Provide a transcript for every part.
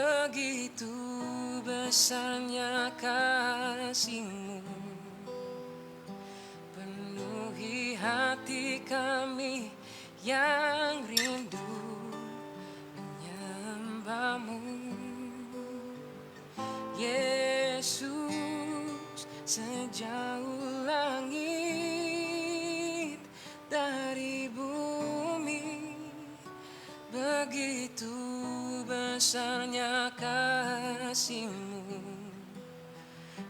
Begitu besarnya kasih-Mu, penuhi hati kami yang rindu menyembah-Mu. Yesus, sejauh langit dari bumi, begitu besarnya kasih-Mu.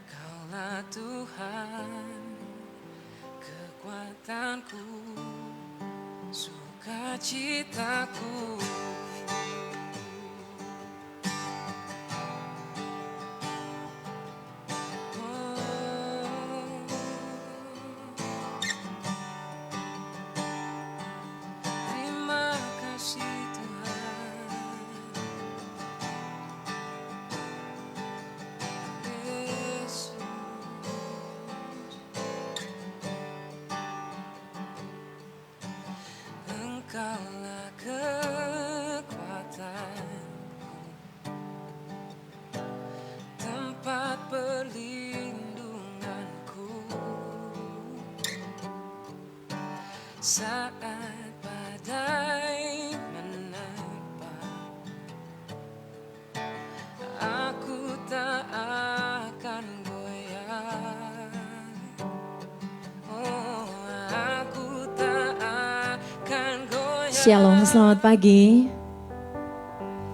Kaulah Tuhan, kekuatanku, sukacitaku. Terima kasih Tuhan. Yesus, Engkaulah kekuatanku, tempat perlindunganku saat badai menerpa. Aku tak akan goyah. Oh, aku tak akan goyah. Shalom, selamat pagi.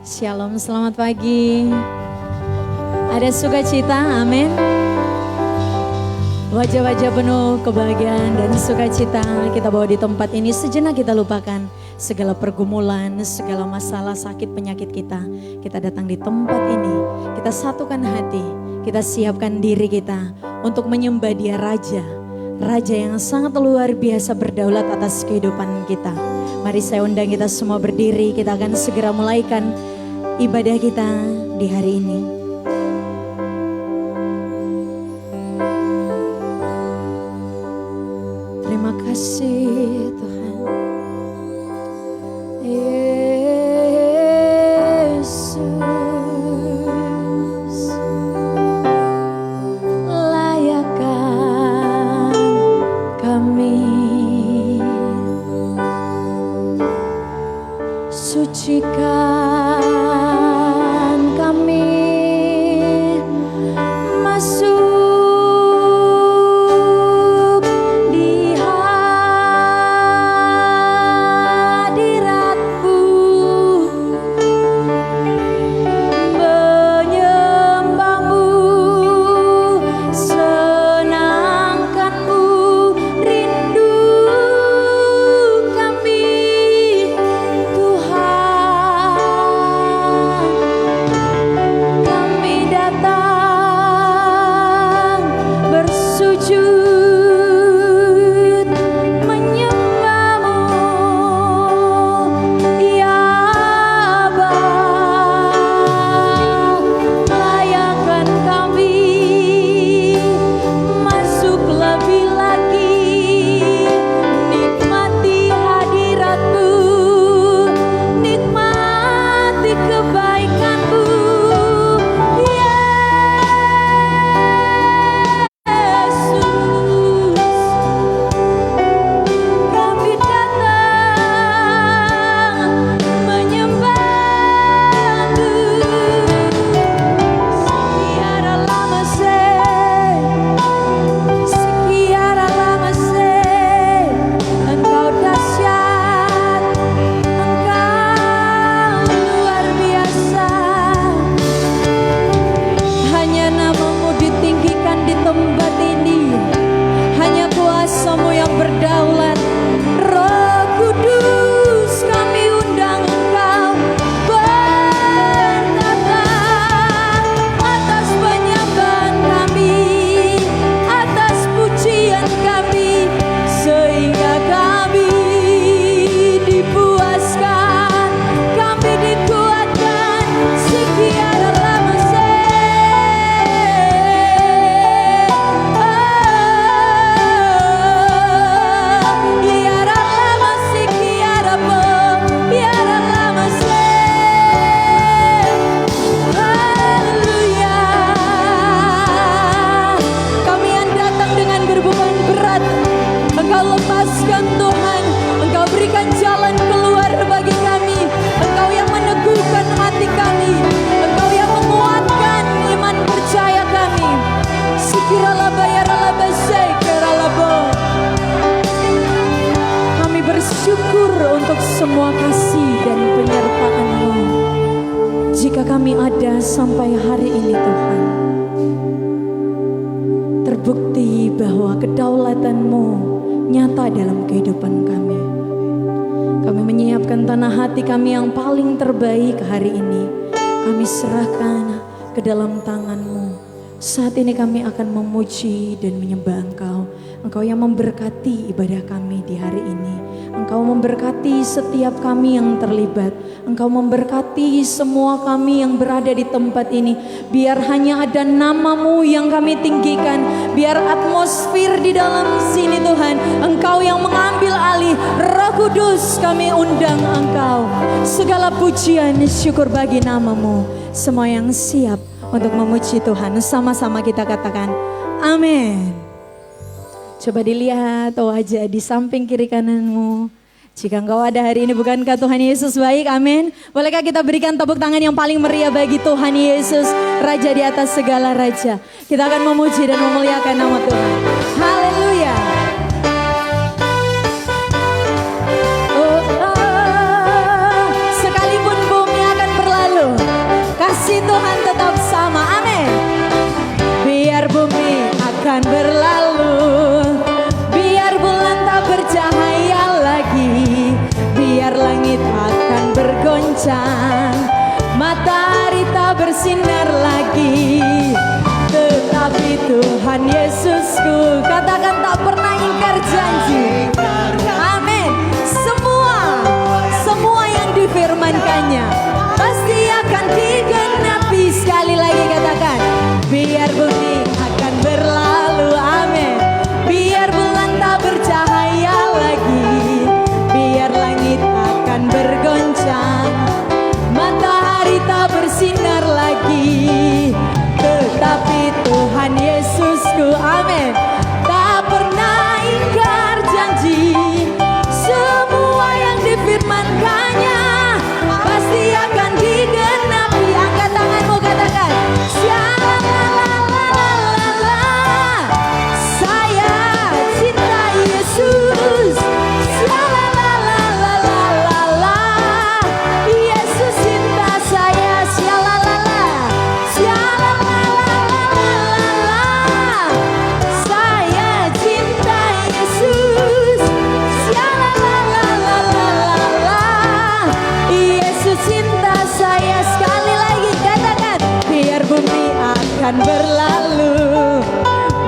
Shalom, selamat pagi. Ada sukacita, amin. Wajah-wajah penuh kebahagiaan dan sukacita kita bawa di tempat ini. Sejenak kita lupakan segala pergumulan, segala masalah, sakit, penyakit kita. Kita datang di tempat ini, kita satukan hati, kita siapkan diri kita untuk menyembah Dia Raja. Raja yang sangat luar biasa berdaulat atas kehidupan kita. Mari saya undang kita semua berdiri, kita akan segera mulaikan ibadah kita di hari ini. Terima kasih Tuhan. Yesus, layakkan kami, sucikan kami kami ada sampai hari ini Tuhan, terbukti bahwa kedaulatan-Mu nyata dalam kehidupan kami. Kami menyiapkan tanah hati kami yang paling terbaik hari ini. Kami serahkan ke dalam tangan-Mu. Saat ini kami akan memuji dan menyembah Engkau. Engkau yang memberkati ibadah kami di hari ini. Engkau memberkati setiap kami yang terlibat. Engkau memberkati semua kami yang berada di tempat ini. Biar hanya ada nama-Mu yang kami tinggikan. Biar atmosfer di dalam sini Tuhan, Engkau yang mengambil alih. Roh Kudus, kami undang Engkau. Segala pujian syukur bagi nama-Mu. Semua yang siap untuk memuji Tuhan, sama-sama kita katakan amin. Coba dilihat wajah di samping kiri kananmu. Jika engkau ada hari ini, bukankah Tuhan Yesus baik? Amin. Bolehkah kita berikan tepuk tangan yang paling meriah bagi Tuhan Yesus, Raja di atas segala raja. Kita akan memuji dan memuliakan nama Tuhan. Haleluya. Sekalipun bumi akan berlalu, kasih Tuhan tetap sama. Amin. Biar bumi akan berlalu, biar bulan tak bercahaya lagi, biar langit akan bergoncang, matahari tak bersinar lagi, tetapi Tuhan Yesusku, katakan tak pernah ingkar janji. Amin. Semua yang difirmankannya pasti akan digenapi. Sekali lagi katakan, biar bumi akan berlalu, amin. Biar bulan tak bercahaya lagi, biar langit akan bergoncang, matahari tak bersinar lagi, tetapi Tuhan Yesusku, amin, tak pernah ingkar janji. Semua yang difirmankannya pasti akan digenapi. Angkat tanganmu, katakan Shalalalalala. Saya cinta Yesus. Shalalalalala. Yesus cinta saya. Shalalala. Shalalalalala. Saya cinta Yesus. Shalalalalala. Yesus cinta saya. Sekali lagi katakan, biar bumi akan berlalu,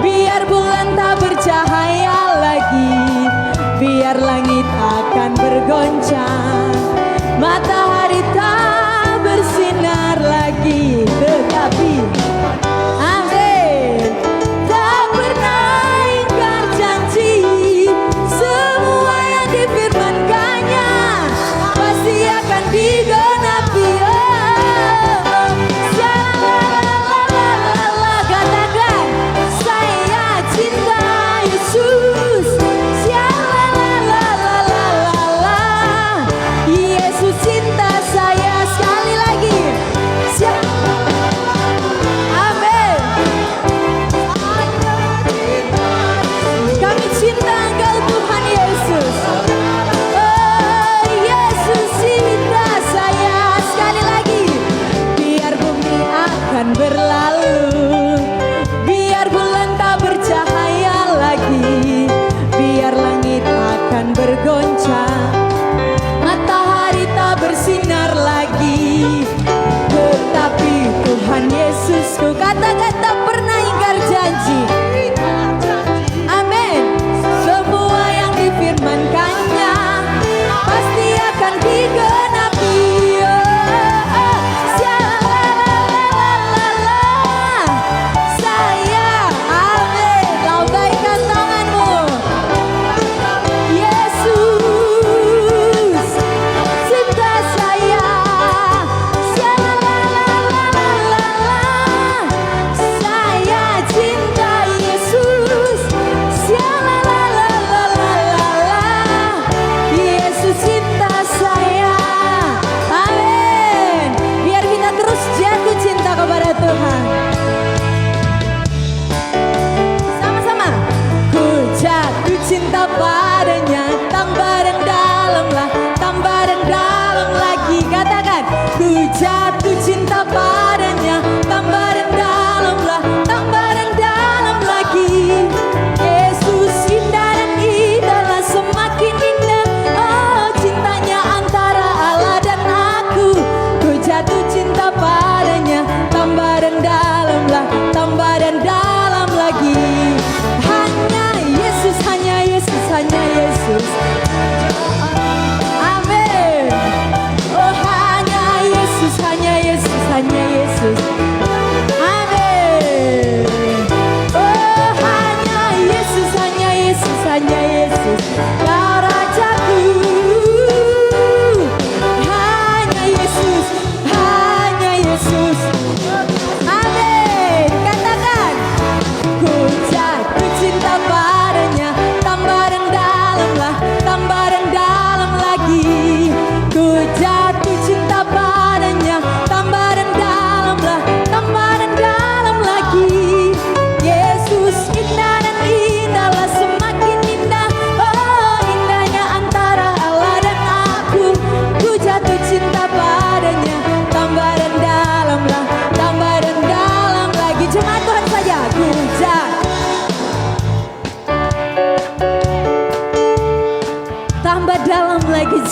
biar bulan tak bercahaya lagi, biar langit akan bergoncang, matahari tak bersinar lagi, tetapi amin, tak pernah ingkar janji. Semua yang difirmankannya pasti akan digenapi. Shalalalalala. Katakan, saya cinta Yesus. Shalalalalala. Yesus cinta saya. Sekali lagi. Amin. Kami cinta Engkau Tuhan Yesus. Oh, Yesus cinta saya. Sekali lagi. Biar bumi akan berlalu, biar bulan tak bercahaya lagi, biar langit akan bergoncang, matahari tak bersinar lagi, tetapi Tuhan Yesusku, katakan tak pernah ingkar janji. Amin. Semua yang difirmankannya pasti akan digenapi. Shalalalalala.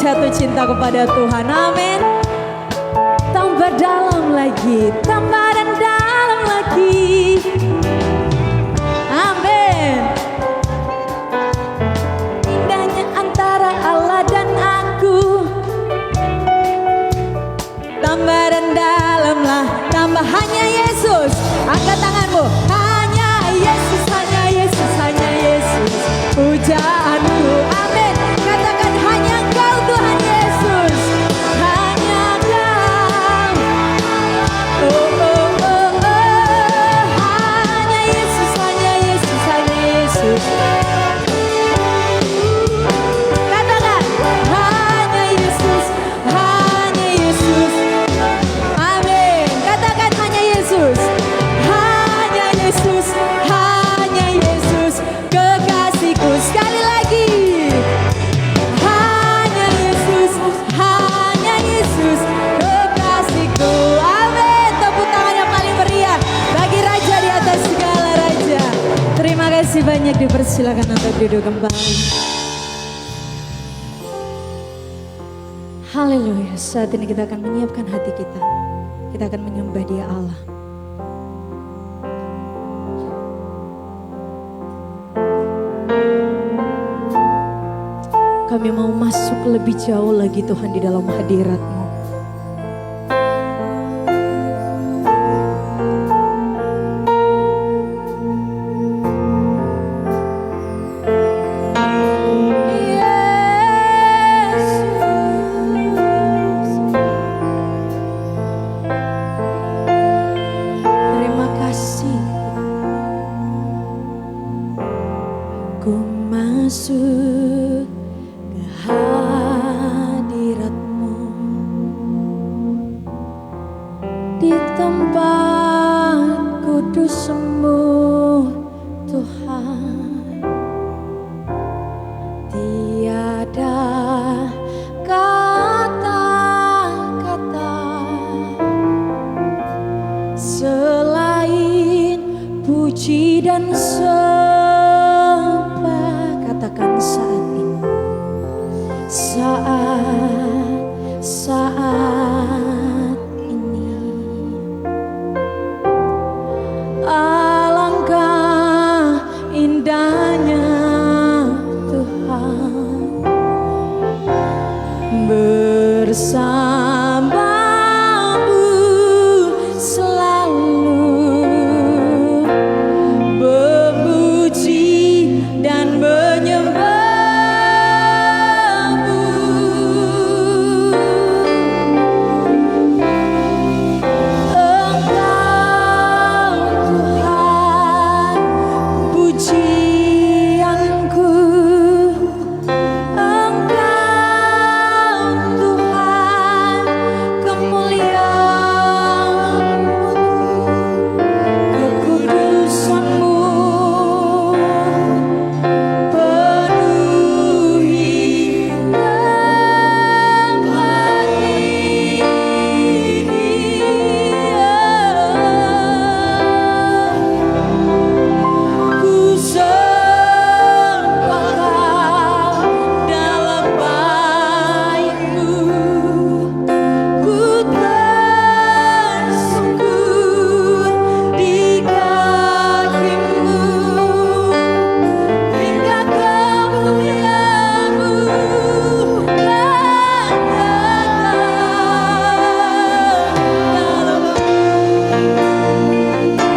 jatuh cinta kepada Tuhan. Amin. Tambah dalam lagi, tambah dan dalam lagi. Amin. Indahnya antara Allah dan aku, tambah dan dalamlah, tambah hanya Yesus. Angkat tanganmu. Hanya Yesus, hanya Yesus, hanya Yesus. Pujaanku. Amin. Katakan hanya Engkau Tuhan Yesus. Hanya Engkau. Oh, oh, oh, oh. Hanya Yesus, hanya Yesus, hanya Yesus. Katakan hanya Yesus, hanya Yesus. Amin. Katakan hanya Yesus. Hanya Yesus, hanya Yesus. Kekasihku. Sekali lagi. Hanya Yesus, hanya Yesus. Kekasihku. Amin. Tepuk tangan yang paling meriah bagi Raja di atas segala raja. Terima kasih banyak, dipersilakan untuk duduk kembali. Haleluya. Saat ini kita akan menyiapkan hati kita. Kita akan menyembah Dia Allah. Kami mau masuk lebih jauh lagi Tuhan di dalam hadirat-Mu. Yesus, terima kasih. Ku masuk ke hadirat-Mu, di tempat kudus-Mu Tuhan. Tiada kata-kata selain puji dan sembah. Katakan saat ini, saat ini. Alangkah indahnya Tuhan bersamamu selalu, memuji dan menyembah-Mu. Engkau Tuhan pujianku, Engkau Tuhan kemuliaan-Mu, kekudusan-Mu penuhi tempat ini. Ku sembah Kau dalam bait-Mu, ku tersungkur di kaki-Mu, hingga kemuliaan-Mu yang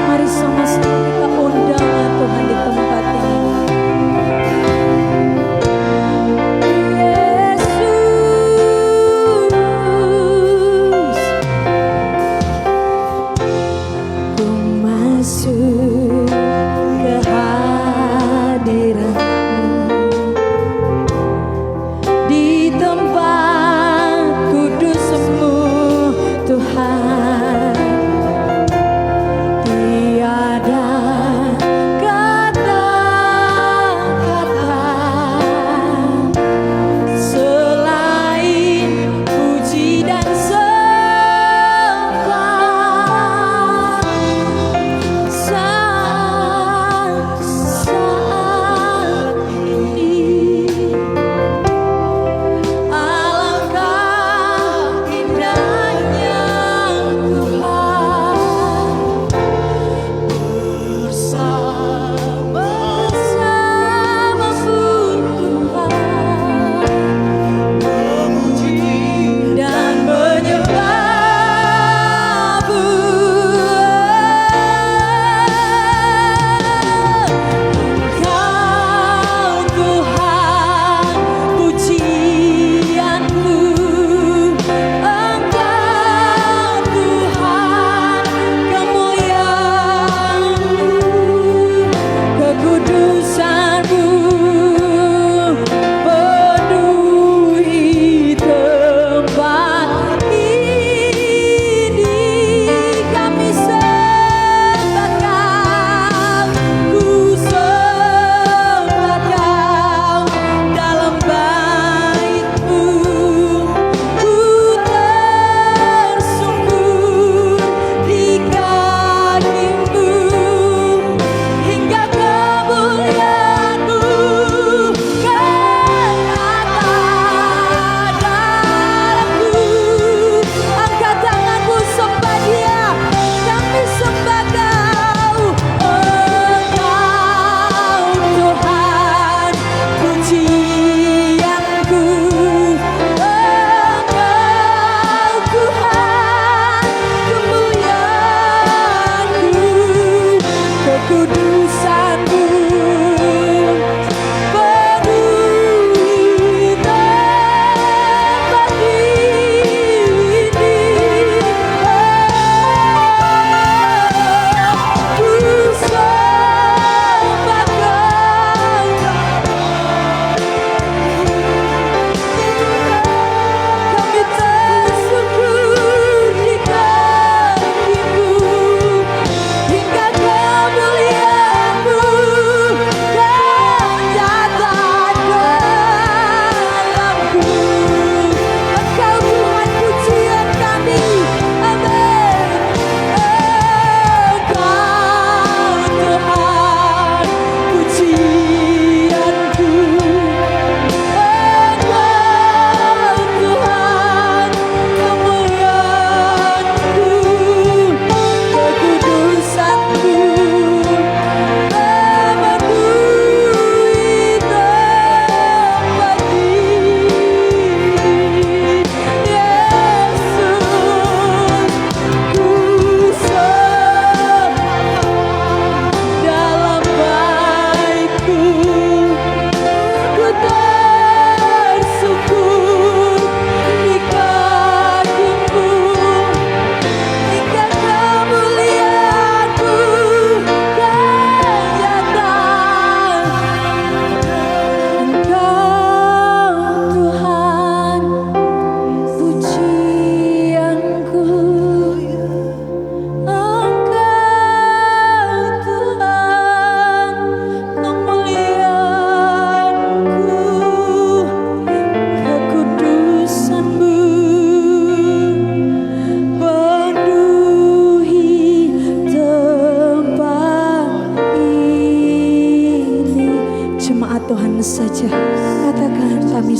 mari sama-sama kita undang Tuhan di tempat ini. Yesus, ku masuk ke hadirat-Mu, di tempat kudus-Mu Tuhan. Tiada kata-kata selain puji dan sembah.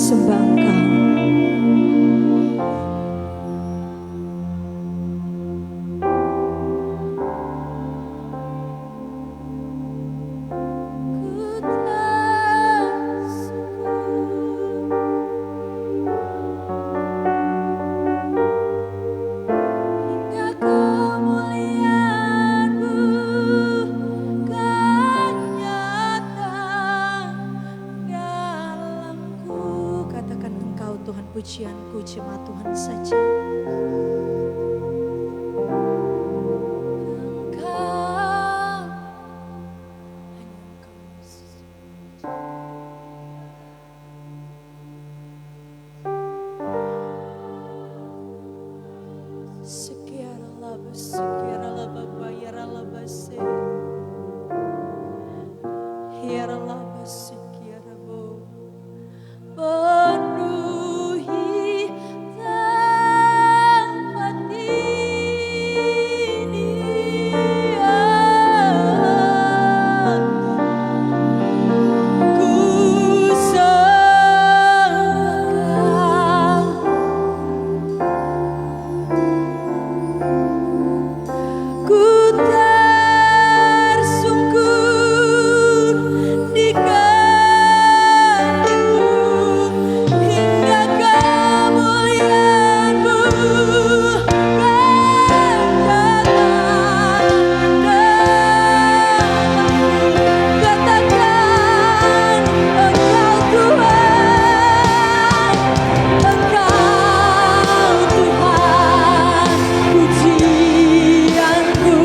sembah Engkau. Ku tak sanggup hingga kemuliaan-Mu kan nyata dalamku. Katakan Engkau Tuhan pujianku, cuma Tuhan saja. Engkau Hanya Engkau Yesus. Sekiara laba, sekiara laba, bayara laba se. Hiara laba, sekiara bo. Penuhi tempat ini, ku sembah. Ku tersungkur di kaki-Mu hingga kemuliaan-Mu kan datang dalamku. Katakan Engkau Tuhan, Engkau Tuhan, pujianku.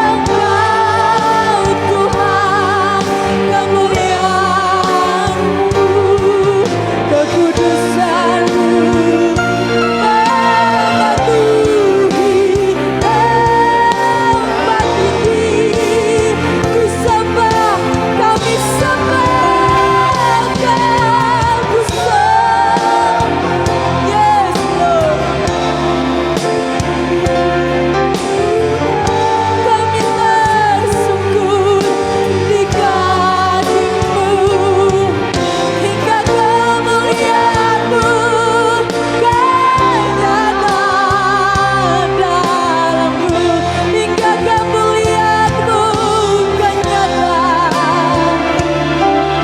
Engkau Tuhan, kemuliaan-Mu, kekudusan-Mu mematuhi tempat ini. Ku sembah, kami sembah Engkau, ku sembah. Yes, Lord. Kami tersungkur di kaki-Mu hingga kemuliaan-Mu kan datang dalamku. Hingga kemuliaan-Mu kan datang.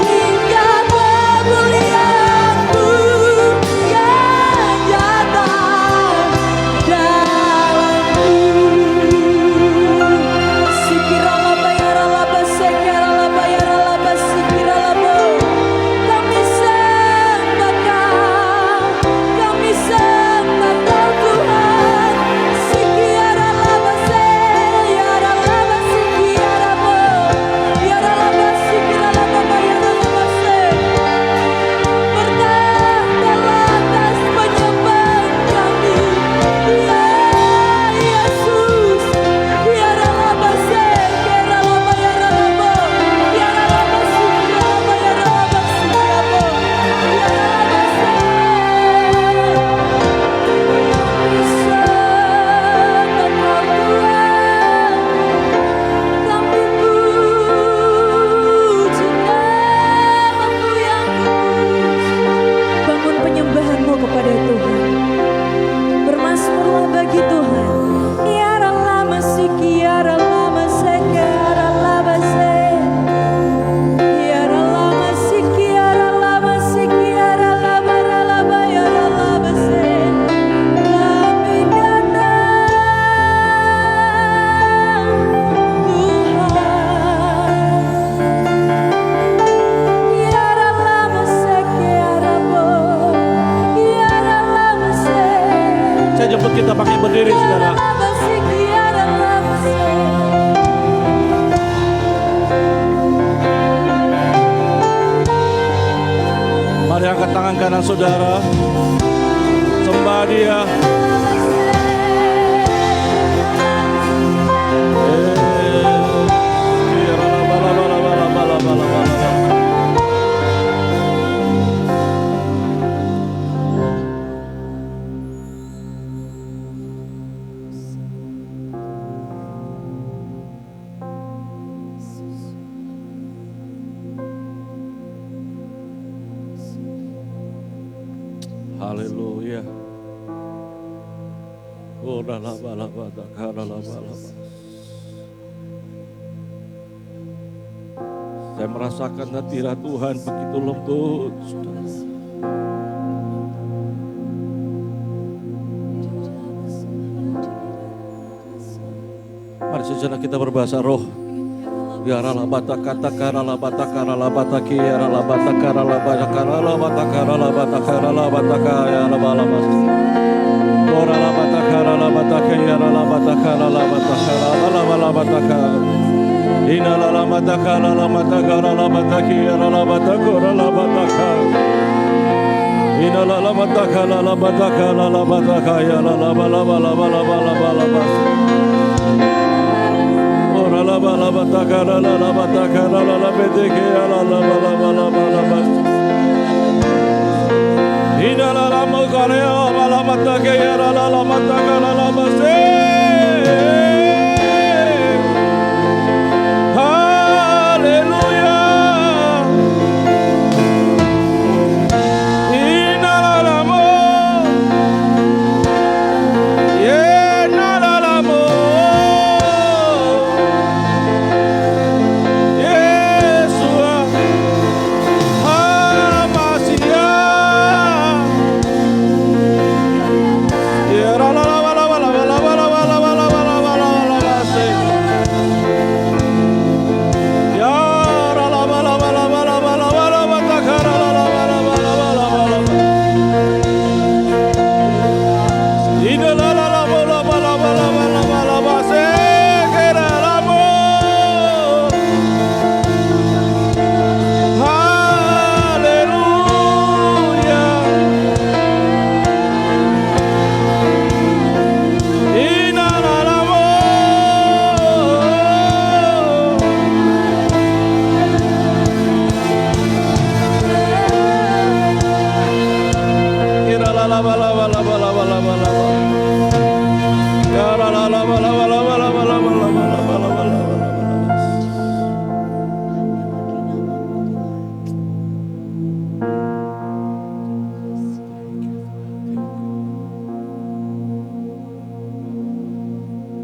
Hingga kemuliaan-Mu kan datang dalamku. Sikiralaba yaralaba sekaralaba yaralaba sikiralabo. Kami sembah Kau, kami sembah Kau Tuhan. Sikiralaba se yaralaba sikiralabo. Yaralaba sikiralaba yaralaba se. Bertahtalah atas penyembahan kami, ya Yesus. Yaralaba se, yaralaba yaralaba, yaralaba sikiralaba yaralaba sikiralabo, yaralaba se. Sembah Kau Tuhan, kami puji nama-Mu yang kudus. Bangun penyembahan-Mu kepada Tuhan. Bermazmurlah bagi Tuhan. Kiara lama si, kiara lama se, kiara lama se. Kiara lama si, kiara lama si, kiara lama ralaba, kiara lama se. Kami datang Tuhan. Kiara lama se, kiara bo, kiara lama se. Saya jemput kita pakai berdiri, saudara. Kiara lama se, kiara lama se. Mari angkat tangan kanan saudara. Sembah Dia. Haleluya. Oh, laba. Saya merasakan hadirat Tuhan begitu lembut, saudara. Mari sejenak kita berbahasa roh. Biarlah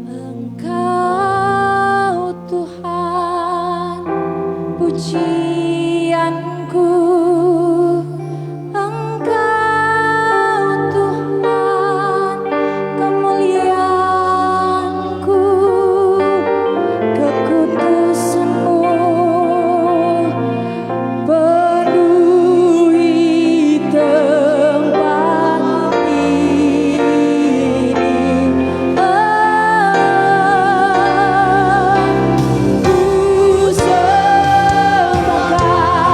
Engkau Tuhan pujianku, Engkau Tuhan kemuliaanku, kekudusan-Mu penuhi tempat ini. Ku sembah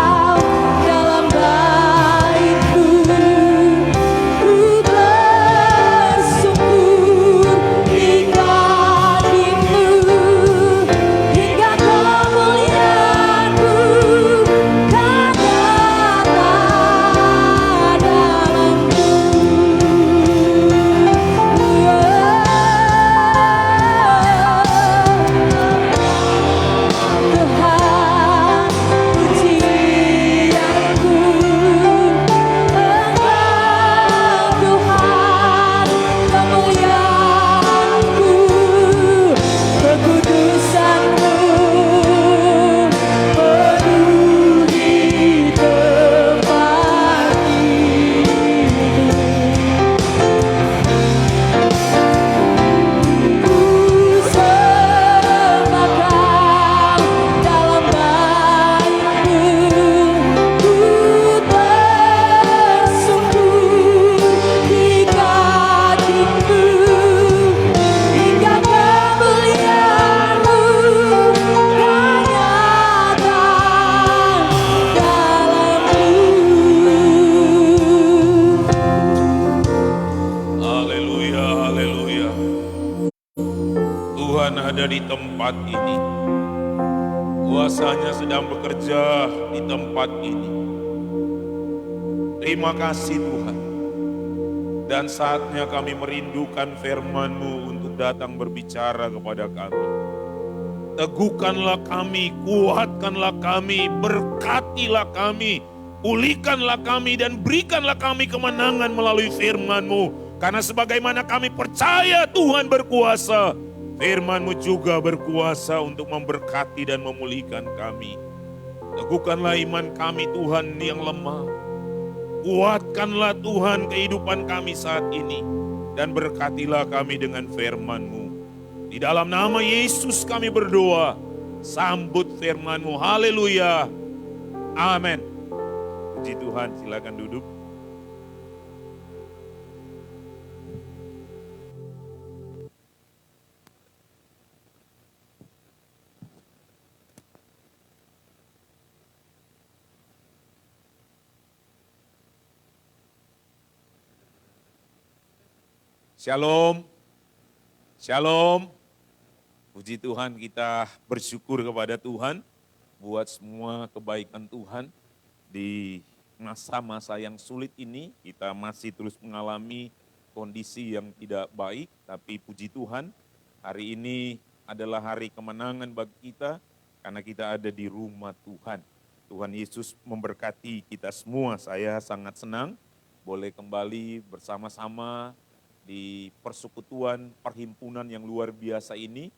Kau dalam baitku, ku bersungkur di kadimu, hingga kemuliaan-Mu kan nyata dalamku. Tuhan pujianku, Engkau Tuhan kemuliaanku, kekudusan-Mu penuhi tempat ini. Ku sembah Kau dalam baitku, ku bersungkur di kadimu, hingga kemuliaan-Mu kan nyata dalamku. Haleluya, haleluya. Tuhan ada di tempat ini. Kuasanya sedang bekerja di tempat ini. Terima kasih Tuhan. Dan saatnya kami merindukan firman-Mu untuk datang berbicara kepada kami. Teguhkanlah kami, kuatkanlah kami, berkatilah kami. Pulihkanlah kami dan berikanlah kami kemenangan melalui firman-Mu. Karena sebagaimana kami percaya Tuhan berkuasa, firman-Mu juga berkuasa untuk memberkati dan memulihkan kami. Teguhkanlah iman kami Tuhan yang lemah. Kuatkanlah Tuhan kehidupan kami saat ini. Dan berkatilah kami dengan firman-Mu. Di dalam nama Yesus kami berdoa. Sambut firman-Mu. Haleluya. Amin. Puji Tuhan, silakan duduk. Shalom. Shalom. Puji Tuhan, kita bersyukur kepada Tuhan buat semua kebaikan Tuhan di masa-masa yang sulit ini. Kita masih terus mengalami kondisi yang tidak baik, tapi puji Tuhan, hari ini adalah hari kemenangan bagi kita karena kita ada di rumah Tuhan. Tuhan Yesus memberkati kita semua. Saya sangat senang boleh kembali bersama-sama di persekutuan perhimpunan yang luar biasa ini.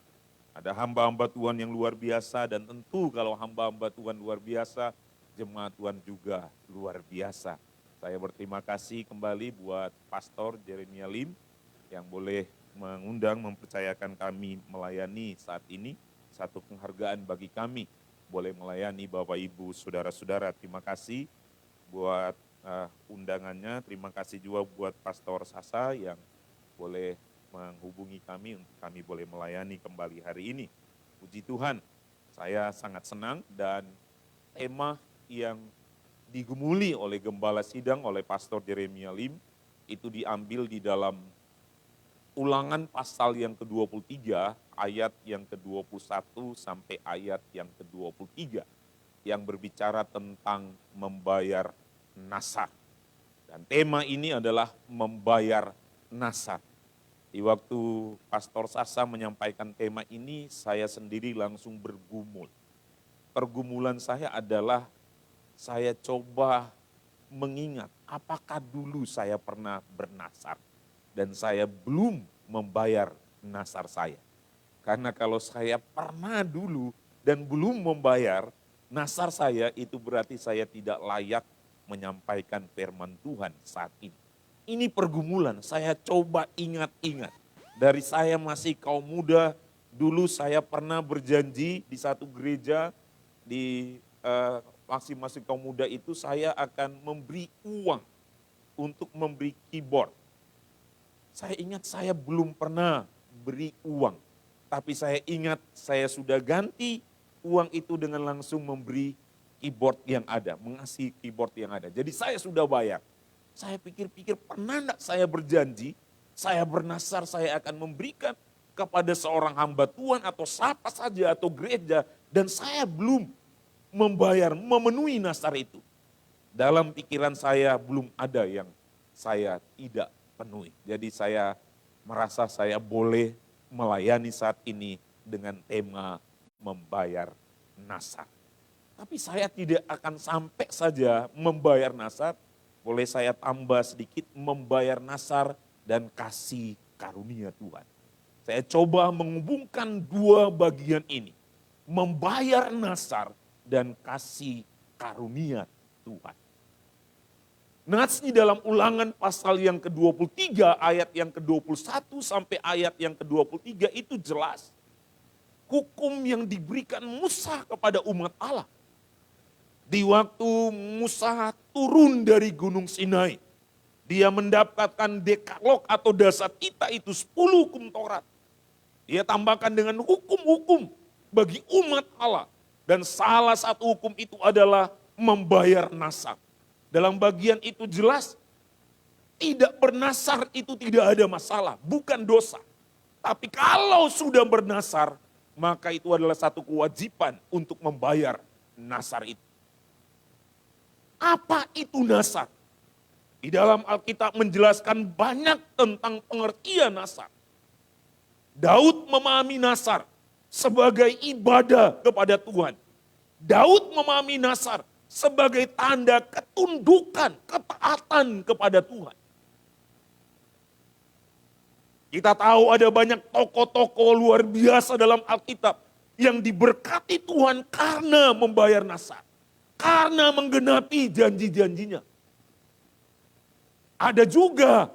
Ada hamba-hamba Tuhan yang luar biasa, dan tentu kalau hamba-hamba Tuhan luar biasa, jemaat Tuhan juga luar biasa. Saya berterima kasih kembali buat Pastor Jeremia Lim yang boleh mengundang, mempercayakan kami melayani saat ini. Satu penghargaan bagi kami boleh melayani Bapak Ibu Saudara-saudara. Terima kasih buat undangannya. Terima kasih juga buat Pastor Sasa yang boleh menghubungi kami untuk kami boleh melayani kembali hari ini. Puji Tuhan, saya sangat senang, dan tema yang digumuli oleh Gembala Sidang, oleh Pastor Jeremia Lim, itu diambil di dalam Ulangan pasal yang ke-23, ayat yang ke-21 sampai ayat yang ke-23, yang berbicara tentang membayar nasar. Dan tema ini adalah membayar nasar. Di waktu Pastor Sasa menyampaikan tema ini, saya sendiri langsung bergumul. Pergumulan saya adalah saya coba mengingat apakah dulu saya pernah bernasar dan saya belum membayar nasar saya. Karena kalau saya pernah dulu dan belum membayar nasar saya, itu berarti saya tidak layak menyampaikan firman Tuhan saat ini. Ini pergumulan, saya coba ingat-ingat. Dari saya masih kaum muda, dulu saya pernah berjanji di satu gereja, di masing-masing kaum muda itu saya akan memberi uang untuk memberi keyboard. Saya ingat saya belum pernah beri uang, tapi saya ingat saya sudah ganti uang itu dengan langsung memberi keyboard yang ada, mengasihi keyboard yang ada. Jadi saya sudah bayar. Saya pikir-pikir, pernah enggak saya berjanji, saya bernasar saya akan memberikan kepada seorang hamba Tuhan atau siapa saja atau gereja, dan saya belum membayar, memenuhi nasar itu. Dalam pikiran saya belum ada yang saya tidak penuhi. Jadi saya merasa saya boleh melayani saat ini dengan tema membayar nasar. Tapi saya tidak akan sampai saja membayar nasar, boleh saya tambah sedikit, membayar nasar dan kasih karunia Tuhan. Saya coba menghubungkan dua bagian ini, membayar nasar dan kasih karunia Tuhan. Nats di dalam Ulangan pasal yang ke-23 ayat yang ke-21 sampai ayat yang ke-23 itu jelas. Hukum yang diberikan Musa kepada umat Allah. Di waktu Musa turun dari Gunung Sinai, dia mendapatkan dekalog atau dasar kita itu 10 hukum Taurat. Dia tambahkan dengan hukum-hukum bagi umat Allah. Dan salah satu hukum itu adalah membayar nasar. Dalam bagian itu jelas, tidak bernasar itu tidak ada masalah, bukan dosa. Tapi kalau sudah bernasar, maka itu adalah satu kewajiban untuk membayar nasar itu. Apa itu nasar? Di dalam Alkitab menjelaskan banyak tentang pengertian nasar. Daud memahami nasar sebagai ibadah kepada Tuhan. Daud memahami nasar sebagai tanda ketundukan, ketaatan kepada Tuhan. Kita tahu ada banyak tokoh-tokoh luar biasa dalam Alkitab yang diberkati Tuhan karena membayar nasar, karena menggenapi janji-janjinya. Ada juga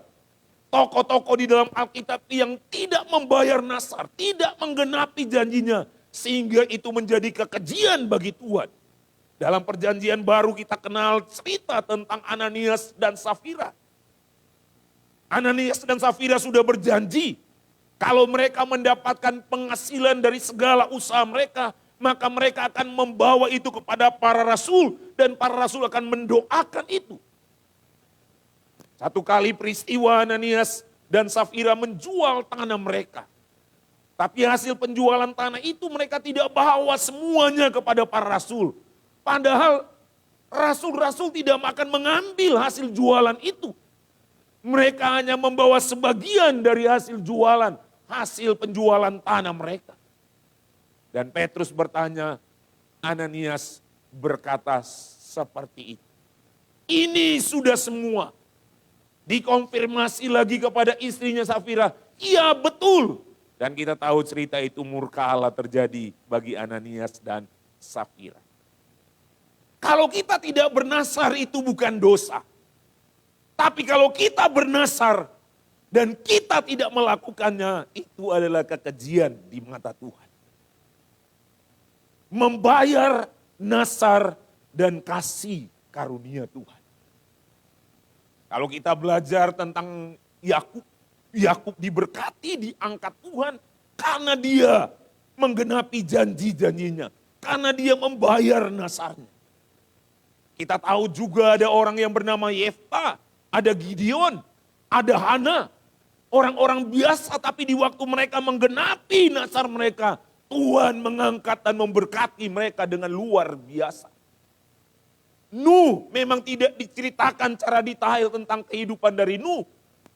tokoh-tokoh di dalam Alkitab yang tidak membayar nasar, tidak menggenapi janjinya, sehingga itu menjadi kekejian bagi Tuhan. Dalam perjanjian baru kita kenal cerita tentang Ananias dan Safira. Ananias dan Safira sudah berjanji, kalau mereka mendapatkan penghasilan dari segala usaha mereka, maka mereka akan membawa itu kepada para rasul, dan para rasul akan mendoakan itu. Satu kali peristiwa Ananias dan Safira menjual tanah mereka. Tapi hasil penjualan tanah itu mereka tidak bawa semuanya kepada para rasul. Padahal rasul-rasul tidak akan mengambil hasil jualan itu. Mereka hanya membawa sebagian dari hasil jualan, hasil penjualan tanah mereka. Dan Petrus bertanya, Ananias berkata seperti itu. Ini sudah semua. Dikonfirmasi lagi kepada istrinya Safira, iya betul. Dan kita tahu cerita itu murka Allah terjadi bagi Ananias dan Safira. Kalau kita tidak bernasar itu bukan dosa. Tapi kalau kita bernasar dan kita tidak melakukannya, itu adalah kekejian di mata Tuhan. Membayar nasar dan kasih karunia Tuhan. Kalau kita belajar tentang Yakub, Yakub diberkati, diangkat Tuhan karena dia menggenapi janji-janjinya, karena dia membayar nasarnya. Kita tahu juga ada orang yang bernama Yefta, ada Gideon, ada Hana, orang-orang biasa tapi di waktu mereka menggenapi nasar mereka, Tuhan mengangkat dan memberkati mereka dengan luar biasa. Nuh memang tidak diceritakan cara detail tentang kehidupan dari Nuh,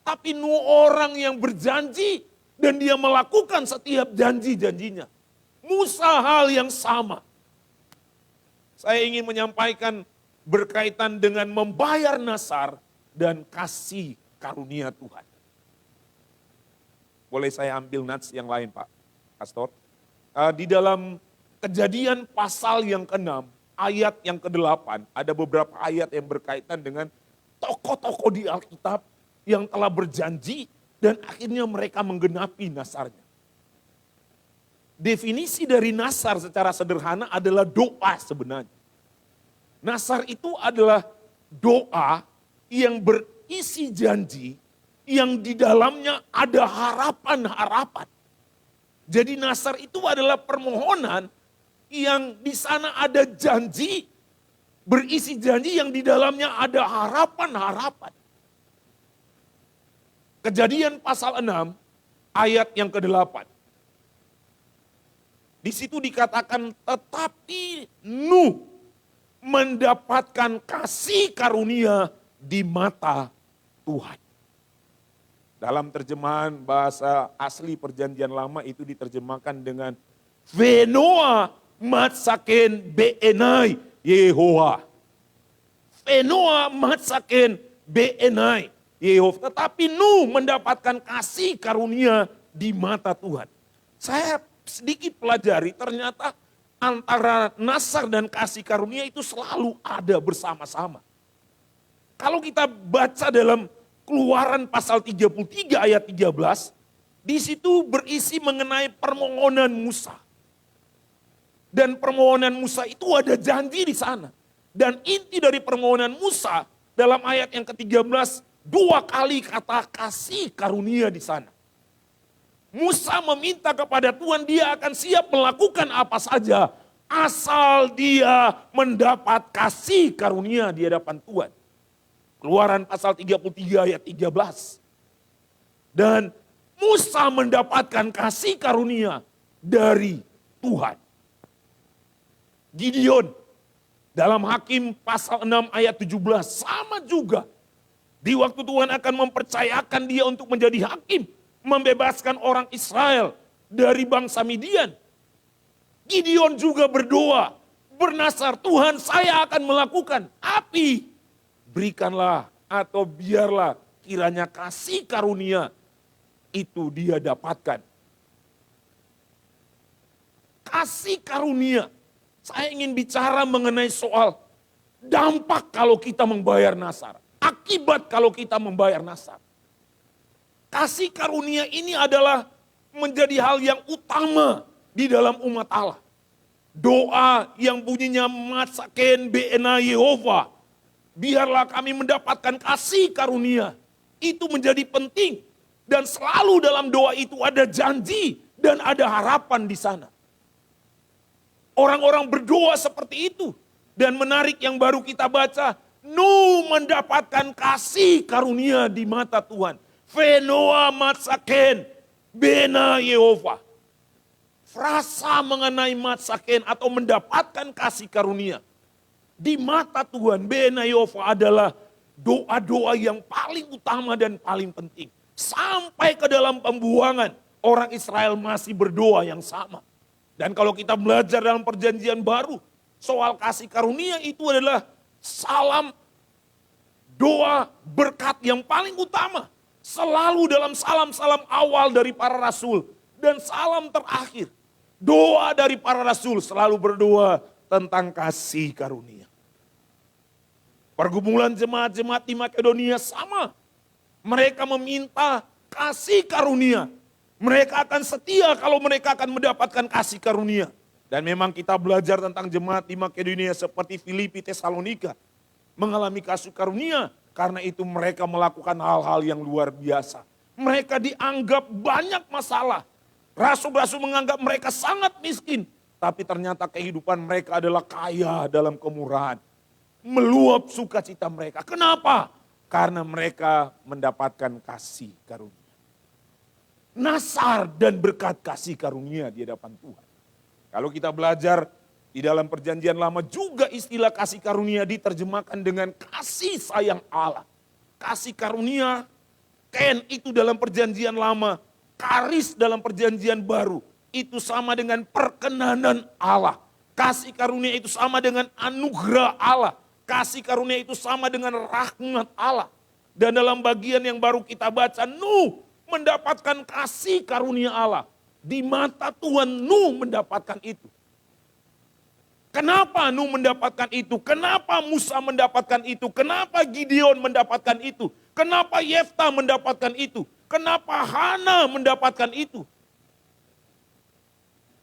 tapi Nuh orang yang berjanji dan dia melakukan setiap janji-janjinya. Musa hal yang sama. Saya ingin menyampaikan berkaitan dengan membayar nasar dan kasih karunia Tuhan. Boleh saya ambil nats yang lain Pak Pastor? Di dalam Kejadian pasal yang ke-6, ayat yang ke-8, ada beberapa ayat yang berkaitan dengan tokoh-tokoh di Alkitab yang telah berjanji dan akhirnya mereka menggenapi nasarnya. Definisi dari nasar secara sederhana adalah doa sebenarnya. Nasar itu adalah doa yang berisi janji, yang di dalamnya ada harapan-harapan. Jadi nasar itu adalah permohonan yang di sana ada janji, berisi janji yang di dalamnya ada harapan-harapan. Kejadian pasal 6 ayat yang ke-8. Di situ dikatakan tetapi Nuh mendapatkan kasih karunia di mata Tuhan. Dalam terjemahan bahasa asli perjanjian lama itu diterjemahkan dengan Venoa matsaken beenai Yehowa. Venoa matsaken beenai Yehowa. Tetapi Nuh mendapatkan kasih karunia di mata Tuhan. Saya sedikit pelajari ternyata antara nasar dan kasih karunia itu selalu ada bersama-sama. Kalau kita baca dalam Keluaran pasal 33 ayat 13, di situ berisi mengenai permohonan Musa. Dan permohonan Musa itu ada janji di sana. Dan inti dari permohonan Musa dalam ayat yang ke-13, 2 kali kata kasih karunia di sana. Musa meminta kepada Tuhan dia akan siap melakukan apa saja asal dia mendapat kasih karunia di hadapan Tuhan. Keluaran pasal 33 ayat 13. Dan Musa mendapatkan kasih karunia dari Tuhan. Gideon dalam Hakim pasal 6 ayat 17 sama juga. Di waktu Tuhan akan mempercayakan dia untuk menjadi hakim, membebaskan orang Israel dari bangsa Midian. Gideon juga berdoa, bernasar, Tuhan saya akan melakukan. Tapi berikanlah atau biarlah kiranya kasih karunia itu dia dapatkan. Kasih karunia. Saya ingin bicara mengenai soal dampak kalau kita membayar nasar. Akibat kalau kita membayar nasar. Kasih karunia ini adalah menjadi hal yang utama di dalam umat Allah. Doa yang bunyinya Matsaken Be'ena Yehova. Biarlah kami mendapatkan kasih karunia. Itu menjadi penting. Dan selalu dalam doa itu ada janji dan ada harapan di sana. Orang-orang berdoa seperti itu. Dan menarik yang baru kita baca. Nuh mendapatkan kasih karunia di mata Tuhan. Venoa Matsaken Bena Yehova. Frasa mengenai Matsaken atau mendapatkan kasih karunia. Di mata Tuhan Bena Yehova adalah doa-doa yang paling utama dan paling penting. Sampai ke dalam pembuangan orang Israel masih berdoa yang sama. Dan kalau kita belajar dalam perjanjian baru, soal kasih karunia itu adalah salam doa berkat yang paling utama. Selalu dalam salam-salam awal dari para rasul dan salam terakhir. Doa dari para rasul selalu berdoa tentang kasih karunia. Pergumulan jemaat-jemaat di Makedonia sama. Mereka meminta kasih karunia. Mereka akan setia kalau mereka akan mendapatkan kasih karunia. Dan memang kita belajar tentang jemaat di Makedonia seperti Filipi, Tesalonika. Mengalami kasih karunia, karena itu mereka melakukan hal-hal yang luar biasa. Mereka dianggap banyak masalah. Rasul-rasul menganggap mereka sangat miskin. Tapi ternyata kehidupan mereka adalah kaya dalam kemurahan. Meluap sukacita mereka. Kenapa? Karena mereka mendapatkan kasih karunia. Nasar dan berkat kasih karunia di hadapan Tuhan. Kalau kita belajar di dalam perjanjian lama juga istilah kasih karunia diterjemahkan dengan kasih sayang Allah. Kasih karunia, ken itu dalam perjanjian lama, karis dalam perjanjian baru. Itu sama dengan perkenanan Allah. Kasih karunia itu sama dengan anugerah Allah. Kasih karunia itu sama dengan rahmat Allah. Dan dalam bagian yang baru kita baca, Nuh mendapatkan kasih karunia Allah. Di mata Tuhan Nuh mendapatkan itu. Kenapa Nuh mendapatkan itu? Kenapa Musa mendapatkan itu? Kenapa Gideon mendapatkan itu? Kenapa Yefta mendapatkan itu? Kenapa Hana mendapatkan itu?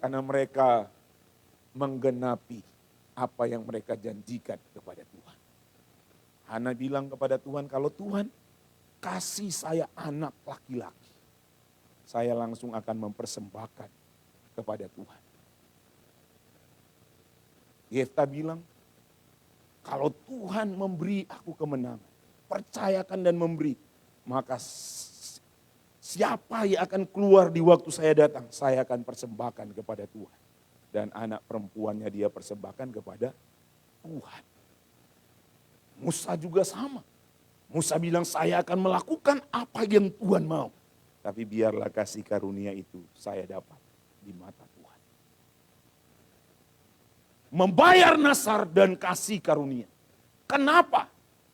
Karena mereka menggenapi apa yang mereka janjikan kepada Tuhan. Hana bilang kepada Tuhan, kalau Tuhan kasih saya anak laki-laki, saya langsung akan mempersembahkan kepada Tuhan. Yefta bilang, kalau Tuhan memberi aku kemenangan, percayakan dan memberi, maka siapa yang akan keluar di waktu saya datang, saya akan persembahkan kepada Tuhan. Dan anak perempuannya dia persembahkan kepada Tuhan. Musa juga sama. Musa bilang, saya akan melakukan apa yang Tuhan mau. Tapi biarlah kasih karunia itu saya dapat di mata Tuhan. Membayar nasar dan kasih karunia. Kenapa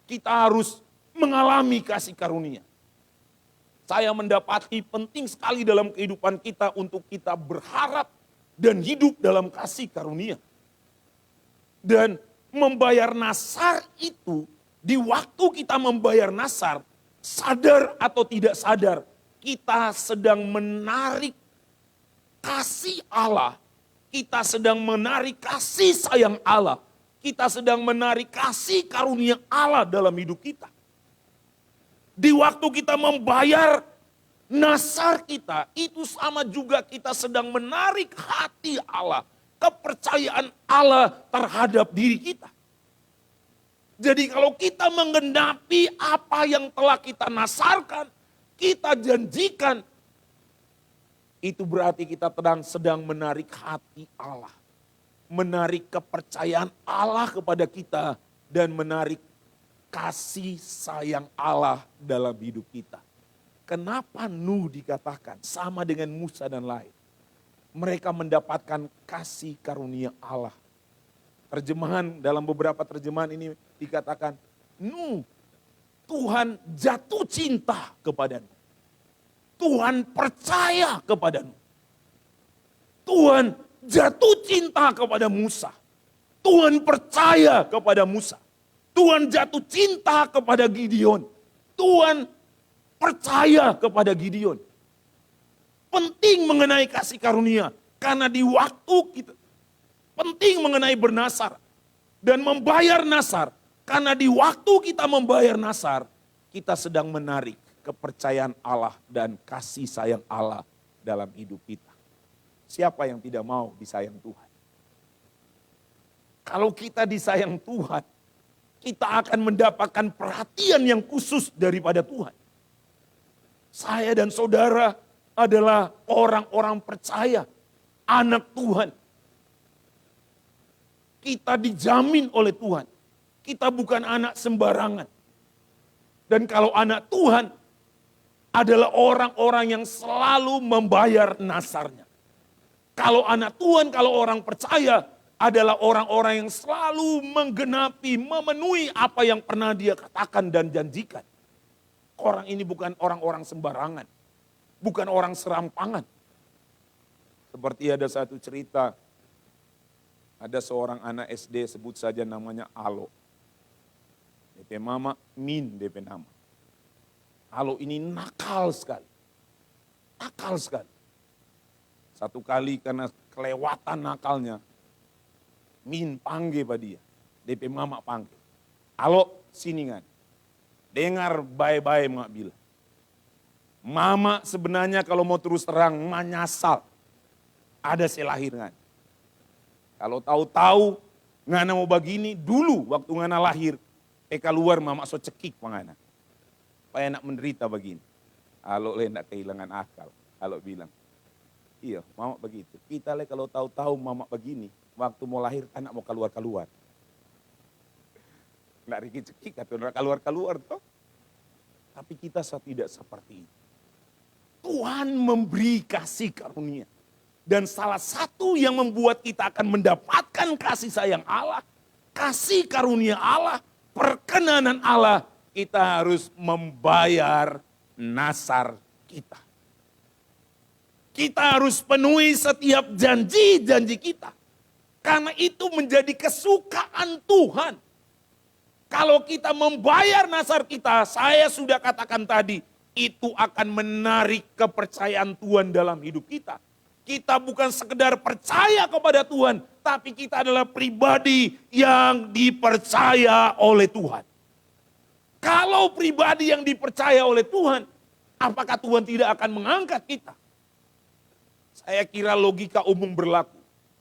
kita harus mengalami kasih karunia? Saya mendapati penting sekali dalam kehidupan kita untuk kita berharap dan hidup dalam kasih karunia. Dan membayar nasar itu, di waktu kita membayar nasar, sadar atau tidak sadar, kita sedang menarik kasih Allah, kita sedang menarik kasih sayang Allah, kita sedang menarik kasih karunia Allah dalam hidup kita. Di waktu kita membayar nasar kita, itu sama juga kita sedang menarik hati Allah, kepercayaan Allah terhadap diri kita. Jadi kalau kita menggenapi apa yang telah kita nasarkan, kita janjikan, itu berarti kita sedang menarik hati Allah. Menarik kepercayaan Allah kepada kita dan menarik kasih sayang Allah dalam hidup kita. Kenapa Nuh dikatakan sama dengan Musa dan lain? Mereka mendapatkan kasih karunia Allah. Terjemahan dalam beberapa terjemahan ini dikatakan, Tuhan jatuh cinta kepadamu. Tuhan percaya kepadamu. Tuhan jatuh cinta kepada Musa. Tuhan percaya kepada Musa. Tuhan jatuh cinta kepada Gideon. Tuhan percaya kepada Gideon. Penting mengenai kasih karunia. Karena di waktu kita, penting mengenai bernasar. Dan membayar nasar. Karena di waktu kita membayar nasar, kita sedang menarik kepercayaan Allah dan kasih sayang Allah dalam hidup kita. Siapa yang tidak mau disayang Tuhan? Kalau kita disayang Tuhan, kita akan mendapatkan perhatian yang khusus daripada Tuhan. Saya dan saudara adalah orang-orang percaya, anak Tuhan. Kita dijamin oleh Tuhan. Kita bukan anak sembarangan. Dan kalau anak Tuhan adalah orang-orang yang selalu membayar nasarnya. Kalau anak Tuhan, kalau orang percaya adalah orang-orang yang selalu menggenapi, memenuhi apa yang pernah dia katakan dan janjikan. Orang ini bukan orang-orang sembarangan. Bukan orang serampangan. Seperti ada satu cerita, ada seorang anak SD sebut saja namanya Alo. DP mama Min DP nama. Alo ini nakal sekali. Nakal sekali. Satu kali karena kelewatan nakalnya, Min panggil pada dia. DP mama panggil. Alo sini kan. Dengar baik-baik mak bilang. Mama sebenarnya kalau mau terus terang menyasal. Ada selahiran. Kalau tahu-tahu ngana mau begini dulu waktu ngana lahir. Keluar mama so cekik pangana. Supaya nak menderita begini. Alo le nak kehilangan akal. Alo bilang. Iya mama begitu. Kita le kalau tahu-tahu mama begini. Waktu mau lahir anak mau keluar-keluar. Nggak riki cekik atau nggak keluar-keluar toh. Tapi kita tidak seperti itu. Tuhan memberi kasih karunia. Dan salah satu yang membuat kita akan mendapatkan kasih sayang Allah. Kasih karunia Allah. Perkenanan Allah. Kita harus membayar nasar kita. Kita harus penuhi setiap janji-janji kita. Karena itu menjadi kesukaan Tuhan. Kalau kita membayar nasar kita, saya sudah katakan tadi, itu akan menarik kepercayaan Tuhan dalam hidup kita. Kita bukan sekedar percaya kepada Tuhan, tapi kita adalah pribadi yang dipercaya oleh Tuhan. Kalau pribadi yang dipercaya oleh Tuhan, apakah Tuhan tidak akan mengangkat kita? Saya kira logika umum berlaku.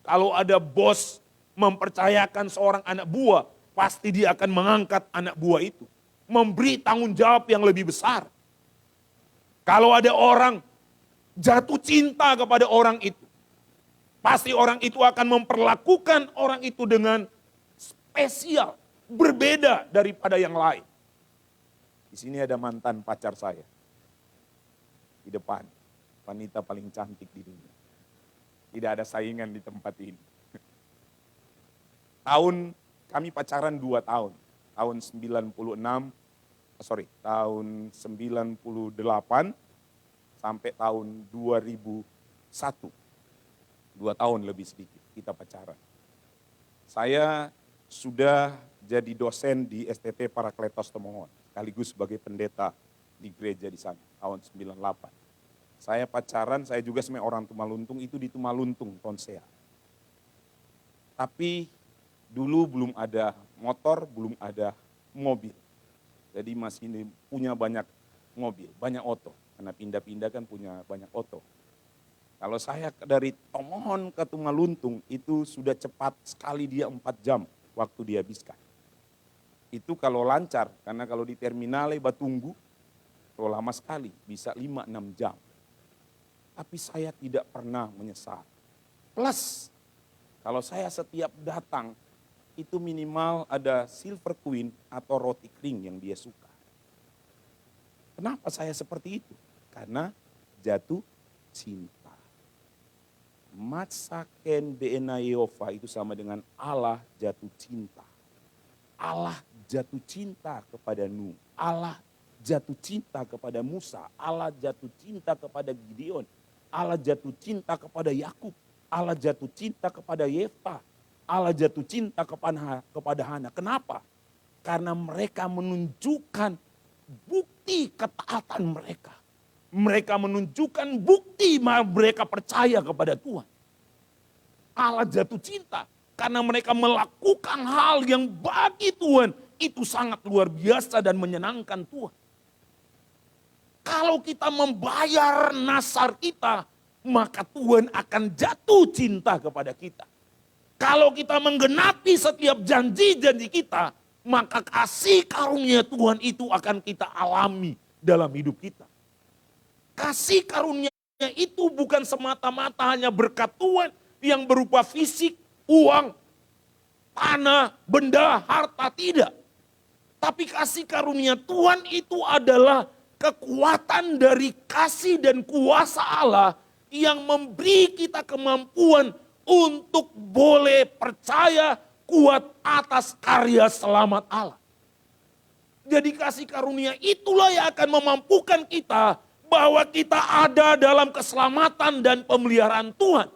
Kalau ada bos mempercayakan seorang anak buah, pasti dia akan mengangkat anak buah itu. Memberi tanggung jawab yang lebih besar. Kalau ada orang jatuh cinta kepada orang itu, pasti orang itu akan memperlakukan orang itu dengan spesial, berbeda daripada yang lain. Di sini ada mantan pacar saya. Di depan, wanita paling cantik di dunia. Tidak ada saingan di tempat ini. Kami pacaran 2 tahun. Tahun 98 sampai tahun 2001. 2 tahun lebih sedikit kita pacaran. Saya sudah jadi dosen di STT Parakletos Tomohon. Sekaligus sebagai pendeta di gereja di sana. Tahun 98. Saya pacaran, saya juga sebenarnya orang Tumaluntung, itu di Tumaluntung, Tonsea. Tapi dulu belum ada motor, belum ada mobil. Jadi masih punya banyak mobil, banyak oto. Karena pindah-pindah kan punya banyak oto. Kalau saya dari Tomohon ke Tumaluntung, itu sudah cepat sekali dia 4 jam waktu dihabiskan. Itu kalau lancar, karena kalau di terminale Batunggu, terlalu lama sekali, bisa 5-6 jam. Tapi saya tidak pernah menyesal. Plus, kalau saya setiap datang, itu minimal ada silver queen atau roti kering yang dia suka. Kenapa saya seperti itu? Karena jatuh cinta. Matsaken beena Yehova itu sama dengan Allah jatuh cinta. Allah jatuh cinta kepada Nuh. Allah jatuh cinta kepada Musa. Allah jatuh cinta kepada Gideon. Allah jatuh cinta kepada Yakub. Allah jatuh cinta kepada Yefta. Allah jatuh cinta kepada Hana. Kenapa? Karena mereka menunjukkan bukti ketaatan mereka. Mereka menunjukkan bukti mereka percaya kepada Tuhan. Allah jatuh cinta karena mereka melakukan hal yang bagi Tuhan itu sangat luar biasa dan menyenangkan Tuhan. Kalau kita membayar nasar kita, maka Tuhan akan jatuh cinta kepada kita. Kalau kita menggenapi setiap janji-janji kita, maka kasih karunia Tuhan itu akan kita alami dalam hidup kita. Kasih karunia itu bukan semata-mata hanya berkat Tuhan yang berupa fisik, uang, tanah, benda, harta, tidak. Tapi kasih karunia Tuhan itu adalah kekuatan dari kasih dan kuasa Allah yang memberi kita kemampuan untuk boleh percaya kuat atas karya selamat Allah. Jadi kasih karunia itulah yang akan memampukan kita bahwa kita ada dalam keselamatan dan pemeliharaan Tuhan.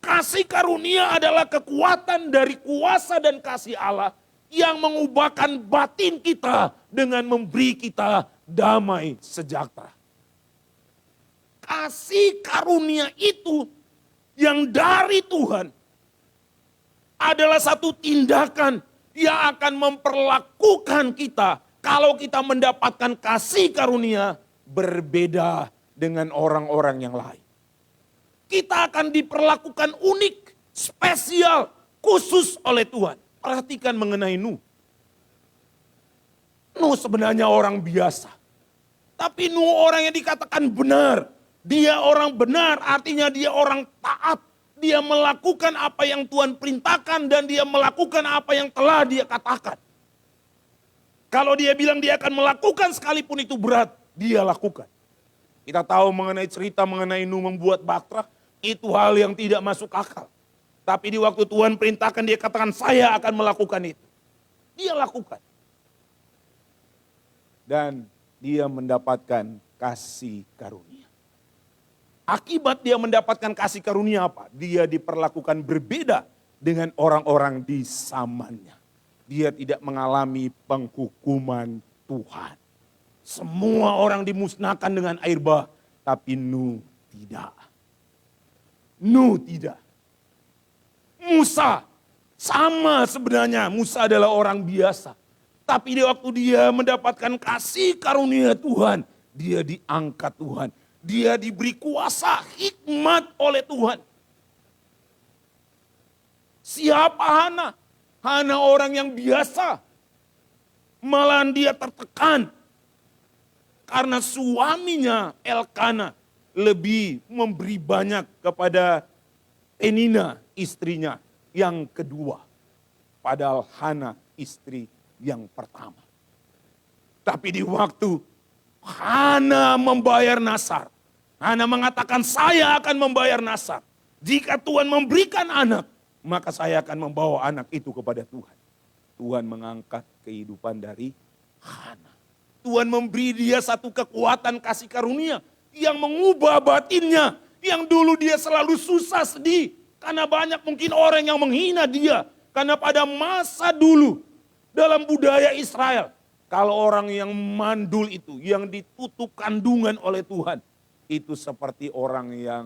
Kasih karunia adalah kekuatan dari kuasa dan kasih Allah yang mengubahkan batin kita dengan memberi kita damai sejahtera. Kasih karunia itu yang dari Tuhan adalah satu tindakan yang akan memperlakukan kita kalau kita mendapatkan kasih karunia berbeda dengan orang-orang yang lain. Kita akan diperlakukan unik, spesial, khusus oleh Tuhan. Perhatikan mengenai Nuh. Nuh sebenarnya orang biasa. Tapi Nuh orang yang dikatakan benar. Dia orang benar, artinya dia orang taat. Dia melakukan apa yang Tuhan perintahkan dan dia melakukan apa yang telah dia katakan. Kalau dia bilang dia akan melakukan sekalipun itu berat, dia lakukan. Kita tahu mengenai cerita mengenai Nuh membuat bahtera, itu hal yang tidak masuk akal. Tapi di waktu Tuhan perintahkan dia katakan saya akan melakukan itu. Dia lakukan. Dan dia mendapatkan kasih karunia. Akibat dia mendapatkan kasih karunia apa? Dia diperlakukan berbeda dengan orang-orang di zamannya. Dia tidak mengalami penghukuman Tuhan. Semua orang dimusnahkan dengan air bah, tapi Nuh tidak. Nuh tidak. Musa sama sebenarnya, Musa adalah orang biasa. Tapi di waktu dia mendapatkan kasih karunia Tuhan, dia diangkat Tuhan. Dia diberi kuasa hikmat oleh Tuhan. Siapa Hana? Hana orang yang biasa. Malahan dia tertekan. Karena suaminya Elkana lebih memberi banyak kepada Penina istrinya yang kedua. Padahal Hana istri yang pertama. Tapi di waktu Hana membayar nasar. Hana mengatakan saya akan membayar nasar. Jika Tuhan memberikan anak, maka saya akan membawa anak itu kepada Tuhan. Tuhan mengangkat kehidupan dari Hana. Tuhan memberi dia satu kekuatan kasih karunia yang mengubah batinnya. Yang dulu dia selalu susah sedih. Karena banyak mungkin orang yang menghina dia. Karena pada masa dulu dalam budaya Israel. Kalau orang yang mandul itu, yang ditutup kandungan oleh Tuhan. Itu seperti orang yang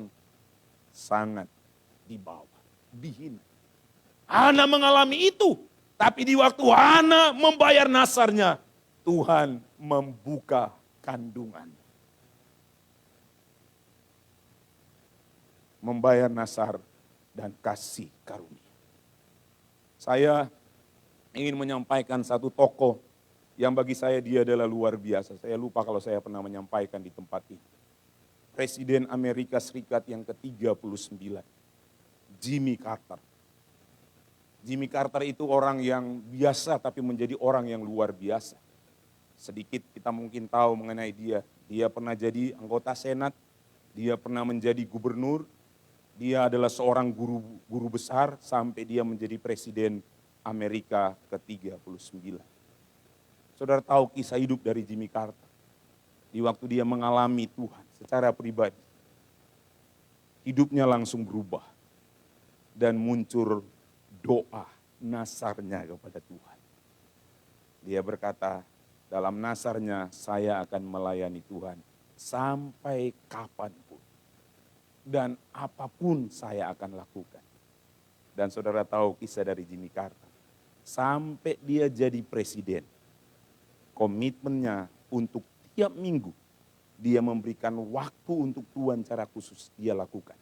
sangat di bawah, dihina. Hana mengalami itu. Tapi di waktu Hana membayar nasarnya, Tuhan membuka kandungan. Membayar nasar dan kasih karunia. Saya ingin menyampaikan satu tokoh yang bagi saya dia adalah luar biasa. Saya lupa kalau saya pernah menyampaikan di tempat ini. Presiden Amerika Serikat yang ke-39, Jimmy Carter. Jimmy Carter itu orang yang biasa tapi menjadi orang yang luar biasa. Sedikit kita mungkin tahu mengenai dia. Dia pernah jadi anggota Senat, dia pernah menjadi gubernur, Dia adalah seorang guru besar sampai dia menjadi presiden Amerika ke-39. Saudara tahu kisah hidup dari Jimmy Carter. Di waktu dia mengalami Tuhan secara pribadi, hidupnya langsung berubah. Dan muncul doa nasarnya kepada Tuhan. Dia berkata, dalam nasarnya saya akan melayani Tuhan sampai kapanpun. Dan apapun saya akan lakukan. Dan saudara tahu kisah dari Jimmy Carter. Sampai dia jadi presiden. Komitmennya untuk tiap minggu dia memberikan waktu untuk Tuhan secara khusus dia lakukan.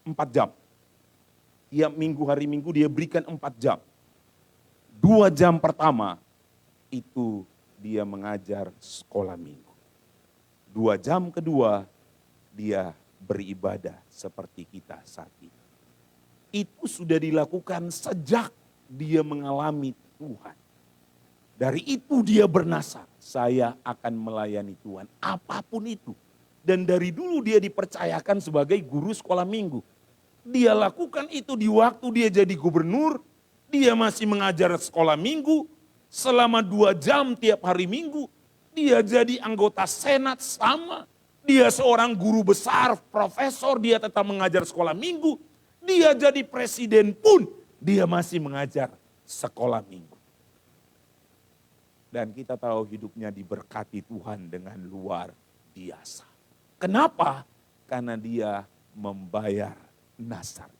4 jam. Tiap minggu hari minggu dia berikan 4 jam. 2 jam pertama itu dia mengajar sekolah minggu. 2 jam kedua dia beribadah seperti kita saat ini. Itu sudah dilakukan sejak dia mengalami Tuhan. Dari itu dia bernasar, saya akan melayani Tuhan apapun itu. Dan dari dulu dia dipercayakan sebagai guru sekolah minggu. Dia lakukan itu di waktu dia jadi gubernur, dia masih mengajar sekolah minggu selama 2 jam tiap hari minggu. Dia jadi anggota senat sama. Dia seorang guru besar, profesor, dia tetap mengajar sekolah minggu. Dia jadi presiden pun, dia masih mengajar sekolah minggu. Dan kita tahu hidupnya diberkati Tuhan dengan luar biasa. Kenapa? Karena dia membayar nasar.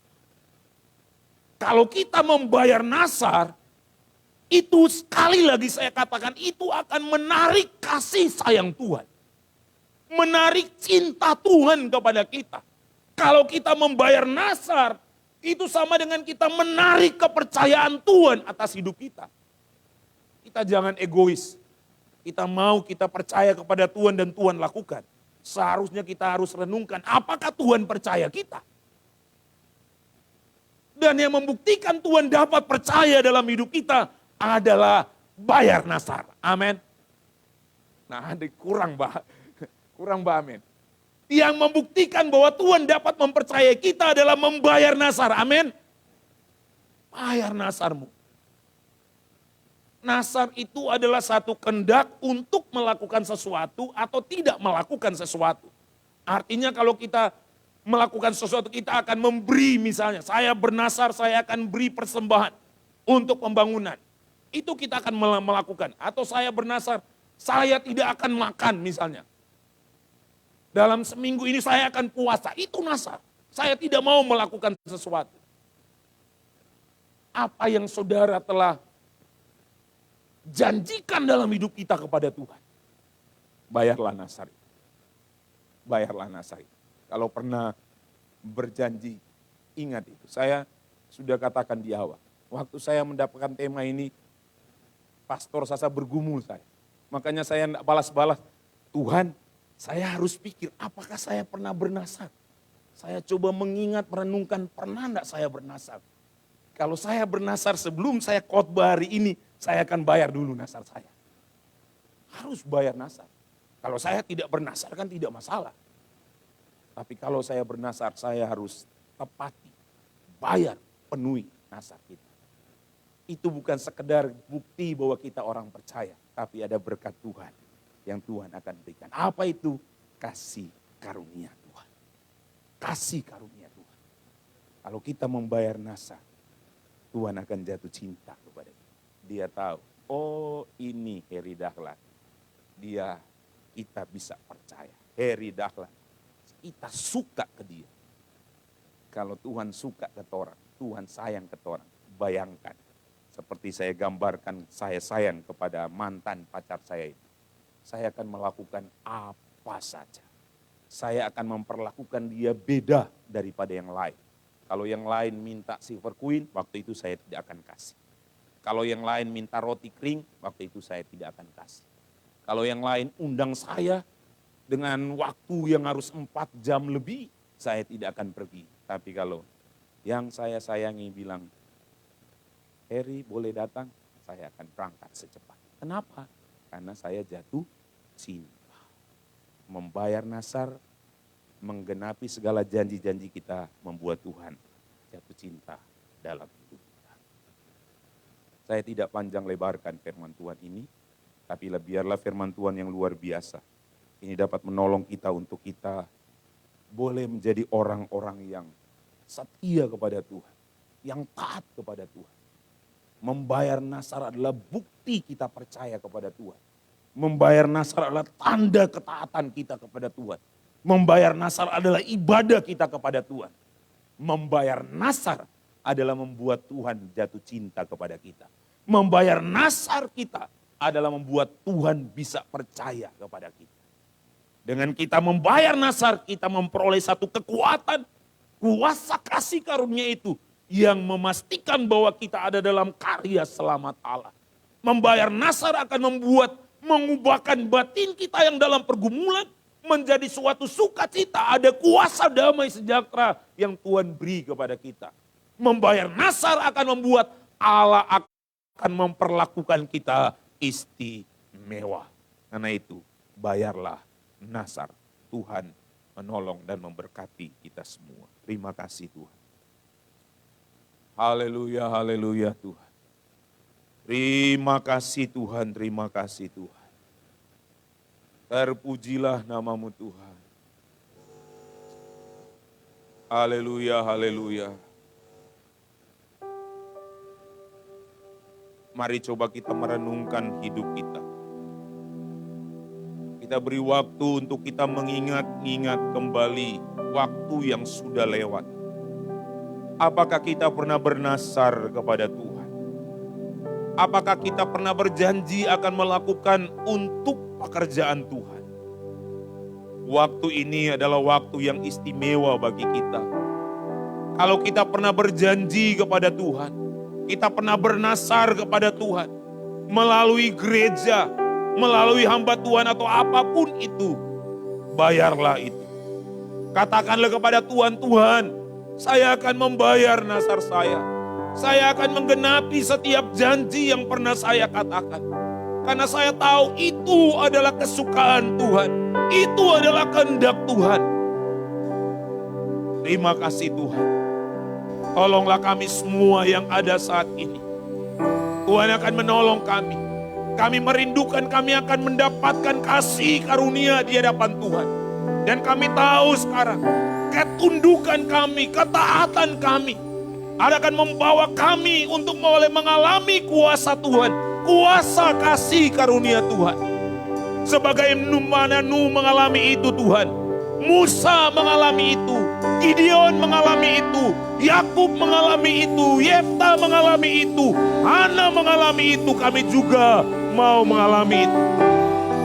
Kalau kita membayar nasar, itu sekali lagi saya katakan, itu akan menarik kasih sayang Tuhan. Menarik cinta Tuhan kepada kita. Kalau kita membayar nasar, itu sama dengan kita menarik kepercayaan Tuhan atas hidup kita. Kita jangan egois. Kita mau kita percaya kepada Tuhan dan Tuhan lakukan. Seharusnya kita harus renungkan apakah Tuhan percaya kita. Dan yang membuktikan Tuhan dapat percaya dalam hidup kita adalah bayar nasar. Amin. Nah, kurang amin. Yang membuktikan bahwa Tuhan dapat mempercayai kita adalah membayar nasar. Amin. Bayar nasarmu. Nasar itu adalah satu kehendak untuk melakukan sesuatu atau tidak melakukan sesuatu. Artinya kalau kita melakukan sesuatu, kita akan memberi, misalnya saya bernasar, saya akan beri persembahan untuk pembangunan. Itu kita akan melakukan. Atau saya bernasar, saya tidak akan makan misalnya. Dalam seminggu ini saya akan puasa, itu nasar. Saya tidak mau melakukan sesuatu. Apa yang saudara telah janjikan dalam hidup kita kepada Tuhan, bayarlah nasar. Bayarlah nasar. Kalau pernah berjanji, ingat itu. Saya sudah katakan di awal, waktu saya mendapatkan tema ini, Pastor Sasa bergumul saya. Makanya saya tidak balas-balas, Tuhan, saya harus pikir apakah saya pernah bernasar. Saya coba mengingat, merenungkan, pernah enggak saya bernasar. Kalau saya bernasar sebelum saya khotbah hari ini, saya akan bayar dulu nasar saya. Harus bayar nasar. Kalau saya tidak bernasar kan tidak masalah. Tapi kalau saya bernasar, saya harus tepati, bayar, penuhi nasar kita. Itu bukan sekedar bukti bahwa kita orang percaya, tapi ada berkat Tuhan yang Tuhan akan berikan. Apa itu? Kasih karunia Tuhan. Kasih karunia Tuhan. Kalau kita membayar nasar, Tuhan akan jatuh cinta kepada kita. Dia tahu, oh ini Heri Dahlan. Kita bisa percaya. Heri Dahlan. Kita suka ke dia. Kalau Tuhan suka ke orang, Tuhan sayang ke orang. Bayangkan, seperti saya gambarkan, saya sayang kepada mantan pacar saya itu. Saya akan melakukan apa saja. Saya akan memperlakukan dia beda daripada yang lain. Kalau yang lain minta silver queen, waktu itu saya tidak akan kasih. Kalau yang lain minta roti kering, waktu itu saya tidak akan kasih. Kalau yang lain undang saya dengan waktu yang harus 4 jam lebih, saya tidak akan pergi. Tapi kalau yang saya sayangi bilang, Heri boleh datang, saya akan berangkat secepatnya. Kenapa? Karena saya jatuh cinta. Membayar nasar menggenapi segala janji-janji kita, membuat Tuhan jatuh cinta dalam hidup kita. Saya tidak panjang lebarkan firman Tuhan ini, tapi biarlah firman Tuhan yang luar biasa. Ini dapat menolong kita untuk kita boleh menjadi orang-orang yang setia kepada Tuhan, yang taat kepada Tuhan. Membayar nasar adalah bukti kita percaya kepada Tuhan. Membayar nasar adalah tanda ketaatan kita kepada Tuhan. Membayar nasar adalah ibadah kita kepada Tuhan. Membayar nasar adalah membuat Tuhan jatuh cinta kepada kita. Membayar nasar kita adalah membuat Tuhan bisa percaya kepada kita. Dengan kita membayar nasar, kita memperoleh satu kekuatan, kuasa kasih karunia itu yang memastikan bahwa kita ada dalam karya selamat Allah. Membayar nasar akan mengubahkan batin kita yang dalam pergumulan menjadi suatu sukacita. Ada kuasa damai sejahtera yang Tuhan beri kepada kita. Membayar nasar akan membuat Allah akan memperlakukan kita istimewa. Karena itu, bayarlah nasar. Tuhan menolong dan memberkati kita semua. Terima kasih Tuhan. Haleluya, haleluya Tuhan. Terima kasih Tuhan, terima kasih Tuhan. Terpujilah namamu Tuhan. Haleluya, haleluya. Mari coba kita merenungkan hidup kita. Kita beri waktu untuk kita mengingat-ingat kembali waktu yang sudah lewat. Apakah kita pernah bernasar kepada Tuhan? Apakah kita pernah berjanji akan melakukan untuk pekerjaan Tuhan? Waktu ini adalah waktu yang istimewa bagi kita. Kalau kita pernah berjanji kepada Tuhan, kita pernah bernasar kepada Tuhan, melalui gereja, melalui hamba Tuhan atau apapun itu, bayarlah itu. Katakanlah kepada Tuhan, Tuhan, saya akan membayar nasar saya. Saya akan menggenapi setiap janji yang pernah saya katakan. Karena saya tahu itu adalah kesukaan Tuhan. Itu adalah kehendak Tuhan. Terima kasih Tuhan. Tolonglah kami semua yang ada saat ini. Tuhan akan menolong kami. Kami merindukan kami akan mendapatkan kasih karunia di hadapan Tuhan. Dan kami tahu sekarang, ketundukan kami, ketaatan kami, akan membawa kami untuk mulai mengalami kuasa Tuhan, kuasa kasih karunia Tuhan. Sebagaimana Nuh mengalami itu Tuhan, Musa mengalami itu, Gideon mengalami itu, Yakub mengalami itu, Yefta mengalami itu, Hana mengalami itu, kami juga mau mengalami itu.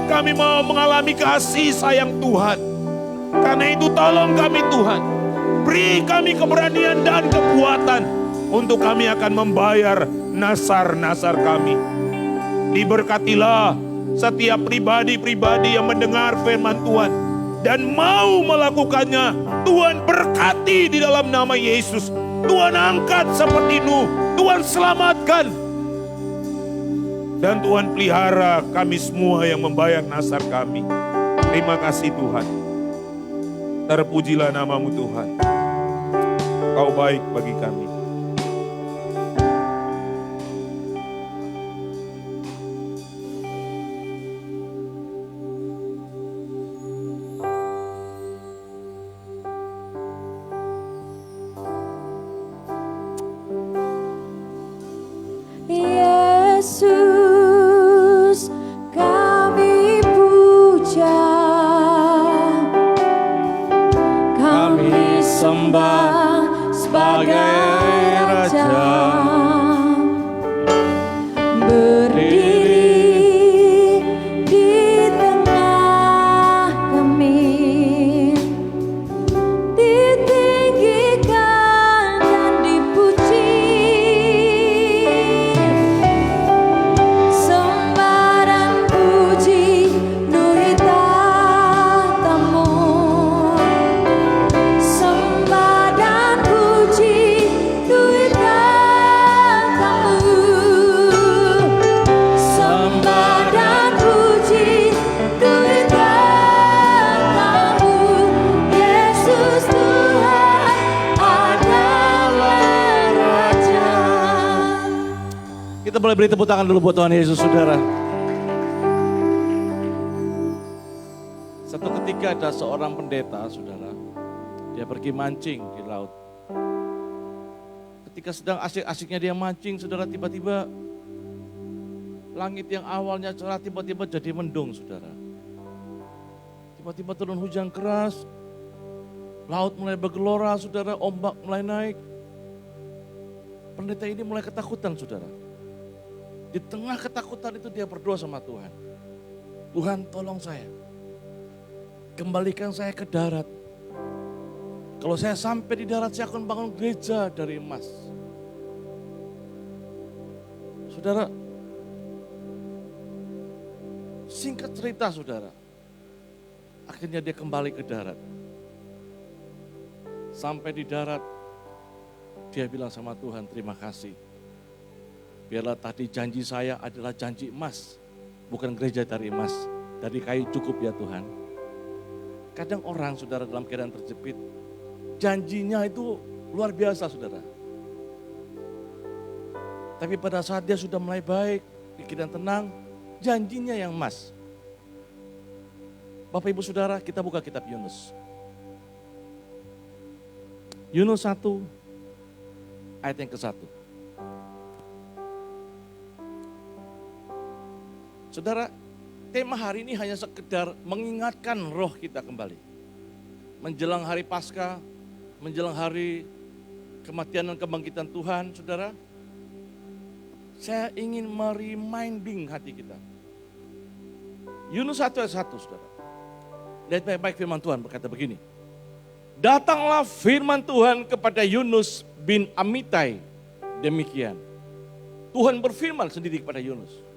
Kami mau mengalami kasih sayang Tuhan. Karena itu tolong kami Tuhan, beri kami keberanian dan kekuatan untuk kami akan membayar nasar-nasar kami. Diberkatilah setiap pribadi-pribadi yang mendengar firman Tuhan dan mau melakukannya. Tuhan berkati di dalam nama Yesus. Tuhan angkat seperti Nuh, Tuhan selamatkan. Dan Tuhan pelihara kami semua yang membayar nasar kami. Terima kasih Tuhan. Terpujilah namamu Tuhan. Kau baik bagi kami. Yesus, kami puja, kami sembah sebagai Raja. Berdiri di tengah kami, ditinggikan dan dipuji. Sembah dan puji nuri tahtamu. Sembah dan puji nuri tahtamu. Kita boleh beri tepuk tangan dulu buat Tuhan Yesus, saudara. Satu ketika ada seorang pendeta, saudara. Dia pergi mancing di laut. Ketika sedang asik-asiknya dia mancing, saudara, tiba-tiba langit yang awalnya cerah tiba-tiba jadi mendung, saudara. Tiba-tiba turun hujan keras, laut mulai bergelora, saudara, ombak mulai naik. Pendeta ini mulai ketakutan, saudara. Di tengah ketakutan itu dia berdoa sama Tuhan. Tuhan, tolong saya. Kembalikan saya ke darat. Kalau saya sampai di darat, saya akan bangun gereja dari emas. Saudara, singkat cerita, saudara. Akhirnya dia kembali ke darat. Sampai di darat, dia bilang sama Tuhan, terima kasih. Biarlah tadi janji saya adalah janji emas, bukan gereja dari emas, dari kayu cukup ya Tuhan. Kadang orang, saudara, dalam keadaan terjepit, janjinya itu luar biasa, saudara. Tapi pada saat dia sudah mulai baik, pikiran tenang, janjinya yang emas. Bapak Ibu Saudara, kita buka kitab Yunus. Yunus 1, ayat yang ke-1. Saudara, tema hari ini hanya sekedar mengingatkan roh kita kembali. Menjelang hari Paskah, menjelang hari kematian dan kebangkitan Tuhan, saudara. Saya ingin mereminding hati kita. Yunus 1 ayat 1, saudara. Lihat baik-baik firman Tuhan berkata begini. Datanglah firman Tuhan kepada Yunus bin Amitai. Demikian. Tuhan berfirman sendiri kepada Yunus.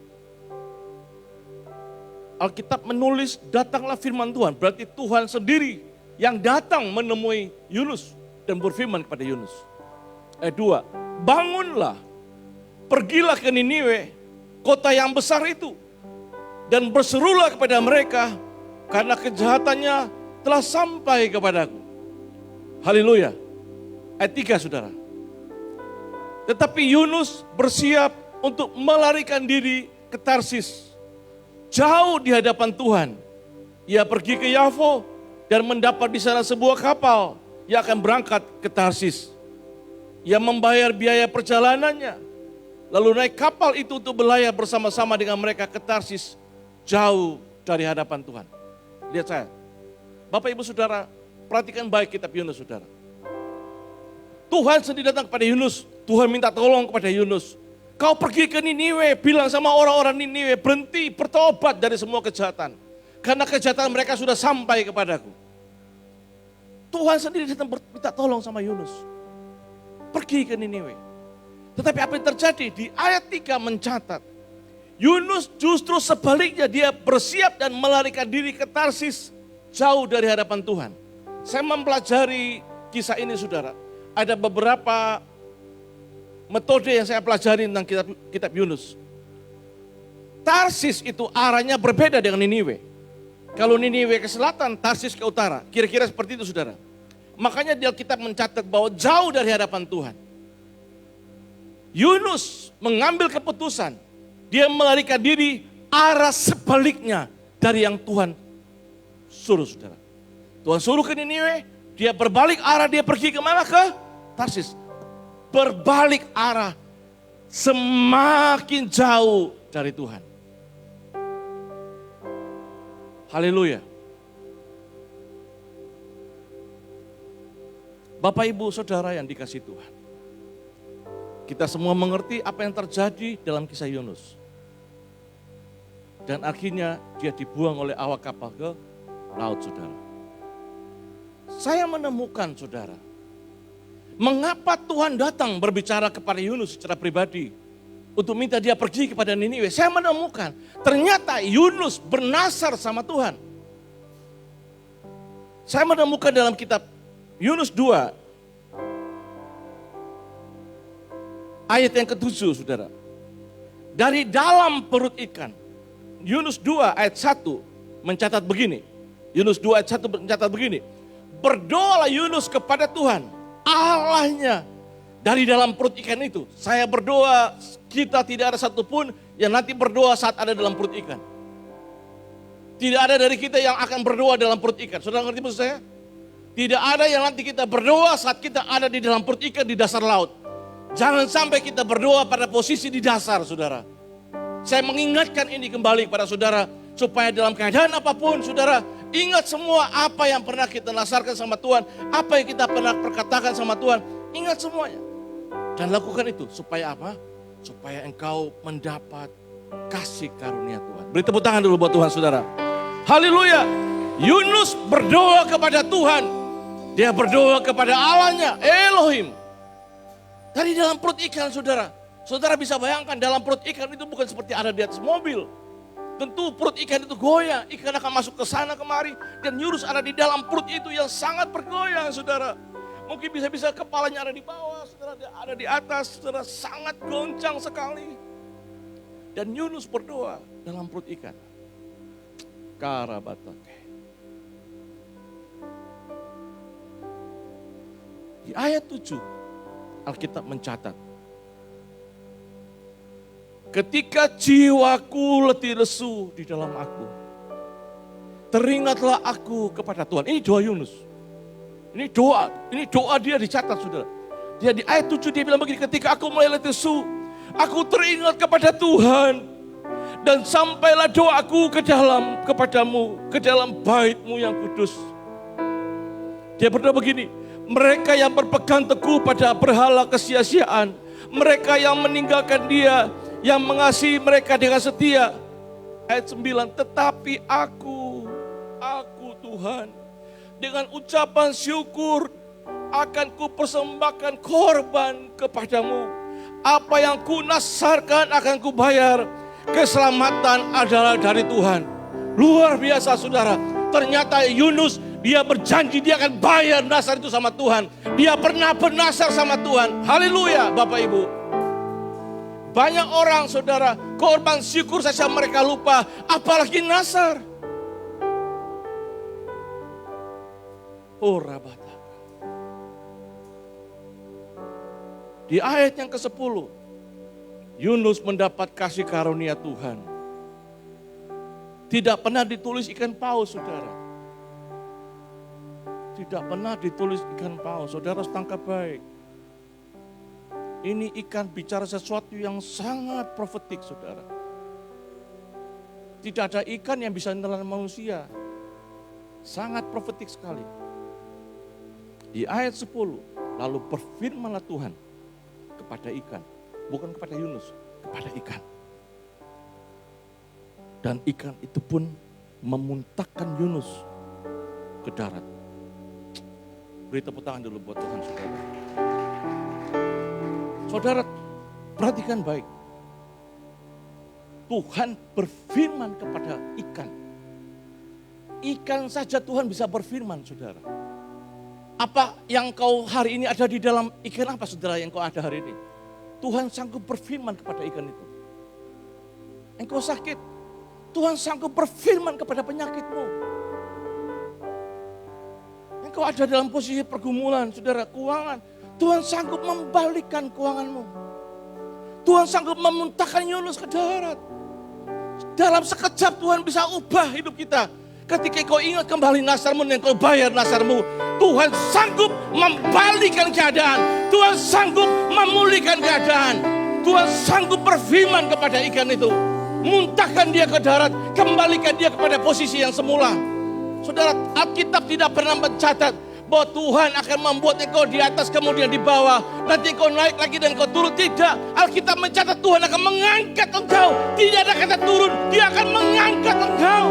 Alkitab menulis datanglah firman Tuhan. Berarti Tuhan sendiri yang datang menemui Yunus dan berfirman kepada Yunus. Ayat 2. Bangunlah, pergilah ke Niniwe, kota yang besar itu. Dan berserulah kepada mereka karena kejahatannya telah sampai kepadaku. Haleluya. Ayat 3, saudara. Tetapi Yunus bersiap untuk melarikan diri ke Tarsis. Jauh di hadapan Tuhan. Ia pergi ke Yafo dan mendapat di sana sebuah kapal yang akan berangkat ke Tarsis. Ia membayar biaya perjalanannya. Lalu naik kapal itu untuk berlayar bersama-sama dengan mereka ke Tarsis. Jauh dari hadapan Tuhan. Lihat saya. Bapak Ibu Saudara, perhatikan baik kitab Yunus, saudara. Tuhan sendiri datang kepada Yunus. Tuhan minta tolong kepada Yunus. Kau pergi ke Niniwe, bilang sama orang-orang Niniwe, berhenti, bertobat dari semua kejahatan. Karena kejahatan mereka sudah sampai kepadaku. Tuhan sendiri datang minta tolong sama Yunus. Pergi ke Niniwe. Tetapi apa yang terjadi? Di ayat 3 mencatat. Yunus justru sebaliknya, dia bersiap dan melarikan diri ke Tarsis. Jauh dari hadapan Tuhan. Saya mempelajari kisah ini, saudara. Ada beberapa metode yang saya pelajari tentang kitab Yunus. Tarsis itu arahnya berbeda dengan Niniwe. Kalau Niniwe ke selatan, Tarsis ke utara. Kira-kira seperti itu, saudara. Makanya di Alkitab mencatat bahwa jauh dari hadapan Tuhan. Yunus mengambil keputusan. Dia melarikan diri arah sebaliknya dari yang Tuhan suruh, saudara. Tuhan suruh ke Niniwe, dia berbalik arah, dia pergi kemana? Ke Tarsis. Berbalik arah, semakin jauh dari Tuhan. Haleluya. Bapak Ibu Saudara yang dikasihi Tuhan. Kita semua mengerti apa yang terjadi dalam kisah Yunus. Dan akhirnya dia dibuang oleh awak kapal ke laut, saudara. Saya menemukan, saudara, mengapa Tuhan datang berbicara kepada Yunus secara pribadi untuk minta dia pergi kepada Niniwe. Saya menemukan ternyata Yunus bernasar sama Tuhan. Saya menemukan dalam kitab Yunus 2 ayat yang ke-7, saudara. Dari dalam perut ikan. Yunus 2 ayat 1 mencatat begini. Yunus 2 ayat 1 mencatat begini. Berdoalah Yunus kepada Tuhan Allahnya dari dalam perut ikan itu. Saya berdoa Kita tidak ada satupun yang nanti berdoa saat ada dalam perut ikan. Tidak ada dari kita yang akan berdoa dalam perut ikan. Saudara ngerti maksud saya? Tidak ada yang nanti kita berdoa saat kita ada di dalam perut ikan di dasar laut. Jangan sampai kita berdoa pada posisi di dasar, saudara. Saya mengingatkan ini kembali kepada saudara, supaya dalam keadaan apapun, saudara, ingat semua apa yang pernah kita nasarkan sama Tuhan, apa yang kita pernah perkatakan sama Tuhan, ingat semuanya. Dan lakukan itu, supaya apa? Supaya engkau mendapat kasih karunia Tuhan. Beri tepuk tangan dulu buat Tuhan, saudara. Haleluya. Yunus berdoa kepada Tuhan. Dia berdoa kepada Allahnya, Elohim. Dari dalam perut ikan, saudara. Saudara bisa bayangkan dalam perut ikan itu bukan seperti ada di atas mobil. Tentu perut ikan itu goyah, ikan akan masuk ke sana kemari. Dan Yunus ada di dalam perut itu yang sangat bergoyang, saudara. Mungkin bisa-bisa kepalanya ada di bawah, saudara, ada di atas, saudara, sangat goncang sekali. Dan Yunus berdoa dalam perut ikan. Karabatake. Di ayat 7, Alkitab mencatat. Ketika jiwaku letih lesu di dalam aku, teringatlah aku kepada Tuhan. Ini doa Yunus. Ini doa dia dicatat, saudara. Dia di ayat 7 dia bilang begini, ketika aku mulai letih lesu, aku teringat kepada Tuhan. Dan sampailah doaku kepadamu, ke dalam bait-Mu yang kudus. Dia berdoa begini, mereka yang berpegang teguh pada berhala kesia-siaan, mereka yang meninggalkan Dia, yang mengasihi mereka dengan setia. Ayat 9, tetapi aku Tuhan, dengan ucapan syukur akan ku persembahkan korban kepadamu. Apa yang ku nasarkan akan ku bayar. Keselamatan adalah dari Tuhan. Luar biasa, saudara. Ternyata Yunus, dia berjanji dia akan bayar nasar itu sama Tuhan. Dia pernah bernasar sama Tuhan. Haleluya, Bapak Ibu. Banyak orang, saudara, korban syukur saja mereka lupa, apalagi nasar. Oh, rabata. Di ayat yang ke-10, Yunus mendapat kasih karunia Tuhan. Tidak pernah ditulis ikan paus, saudara. Tidak pernah ditulis ikan paus. Saudara harus tangkap baik. Ini ikan bicara sesuatu yang sangat profetik, saudara. Tidak ada ikan yang bisa menelan manusia. Sangat profetik sekali. Di ayat 10, lalu berfirmanlah Tuhan kepada ikan. Bukan kepada Yunus, kepada ikan. Dan ikan itu pun memuntahkan Yunus ke darat. Beri tepuk tangan dulu buat Tuhan, saudara. Saudara, perhatikan baik. Tuhan berfirman kepada ikan. Ikan saja Tuhan bisa berfirman, saudara. Apa yang kau hari ini ada di dalam ikan apa, saudara, yang kau ada hari ini? Tuhan sanggup berfirman kepada ikan itu. Engkau sakit, Tuhan sanggup berfirman kepada penyakitmu. Engkau ada dalam posisi pergumulan, saudara, keuangan. Tuhan sanggup membalikkan keuanganmu. Tuhan sanggup memuntahkan Yunus ke darat. Dalam sekejap Tuhan bisa ubah hidup kita. Ketika kau ingat kembali nasarmu dan kau bayar nasarmu, Tuhan sanggup membalikkan keadaan. Tuhan sanggup memulihkan keadaan. Tuhan sanggup berfirman kepada ikan itu. Muntahkan dia ke darat, kembalikan dia kepada posisi yang semula. Saudara, Alkitab tidak pernah mencatat bahwa Tuhan akan membuat engkau di atas kemudian di bawah. Nanti engkau naik lagi dan engkau turun. Tidak, Alkitab mencatat Tuhan akan mengangkat engkau. Tidak ada kata turun, dia akan mengangkat engkau.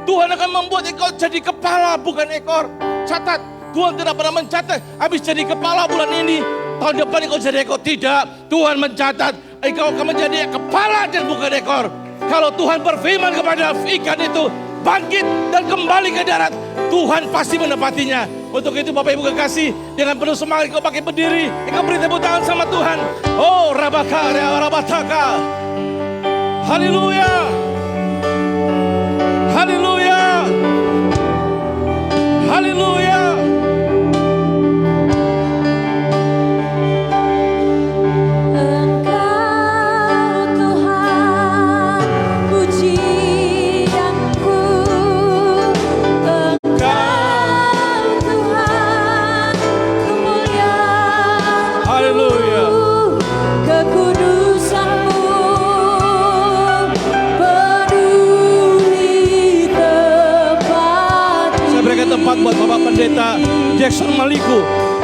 Tuhan akan membuat engkau jadi kepala bukan ekor. Catat, Tuhan tidak pernah mencatat habis jadi kepala bulan ini, tahun depan engkau jadi ekor. Tidak, Tuhan mencatat engkau akan menjadi kepala dan bukan ekor. Kalau Tuhan berfirman kepada ikan itu, bangkit dan kembali ke darat, Tuhan pasti menepatinya. Untuk itu Bapak Ibu kekasih, dengan penuh semangat engkau pakai berdiri, engkau beri tepuk tangan sama Tuhan. Oh, rabaka, rabataka. Haleluya. Haleluya. Haleluya.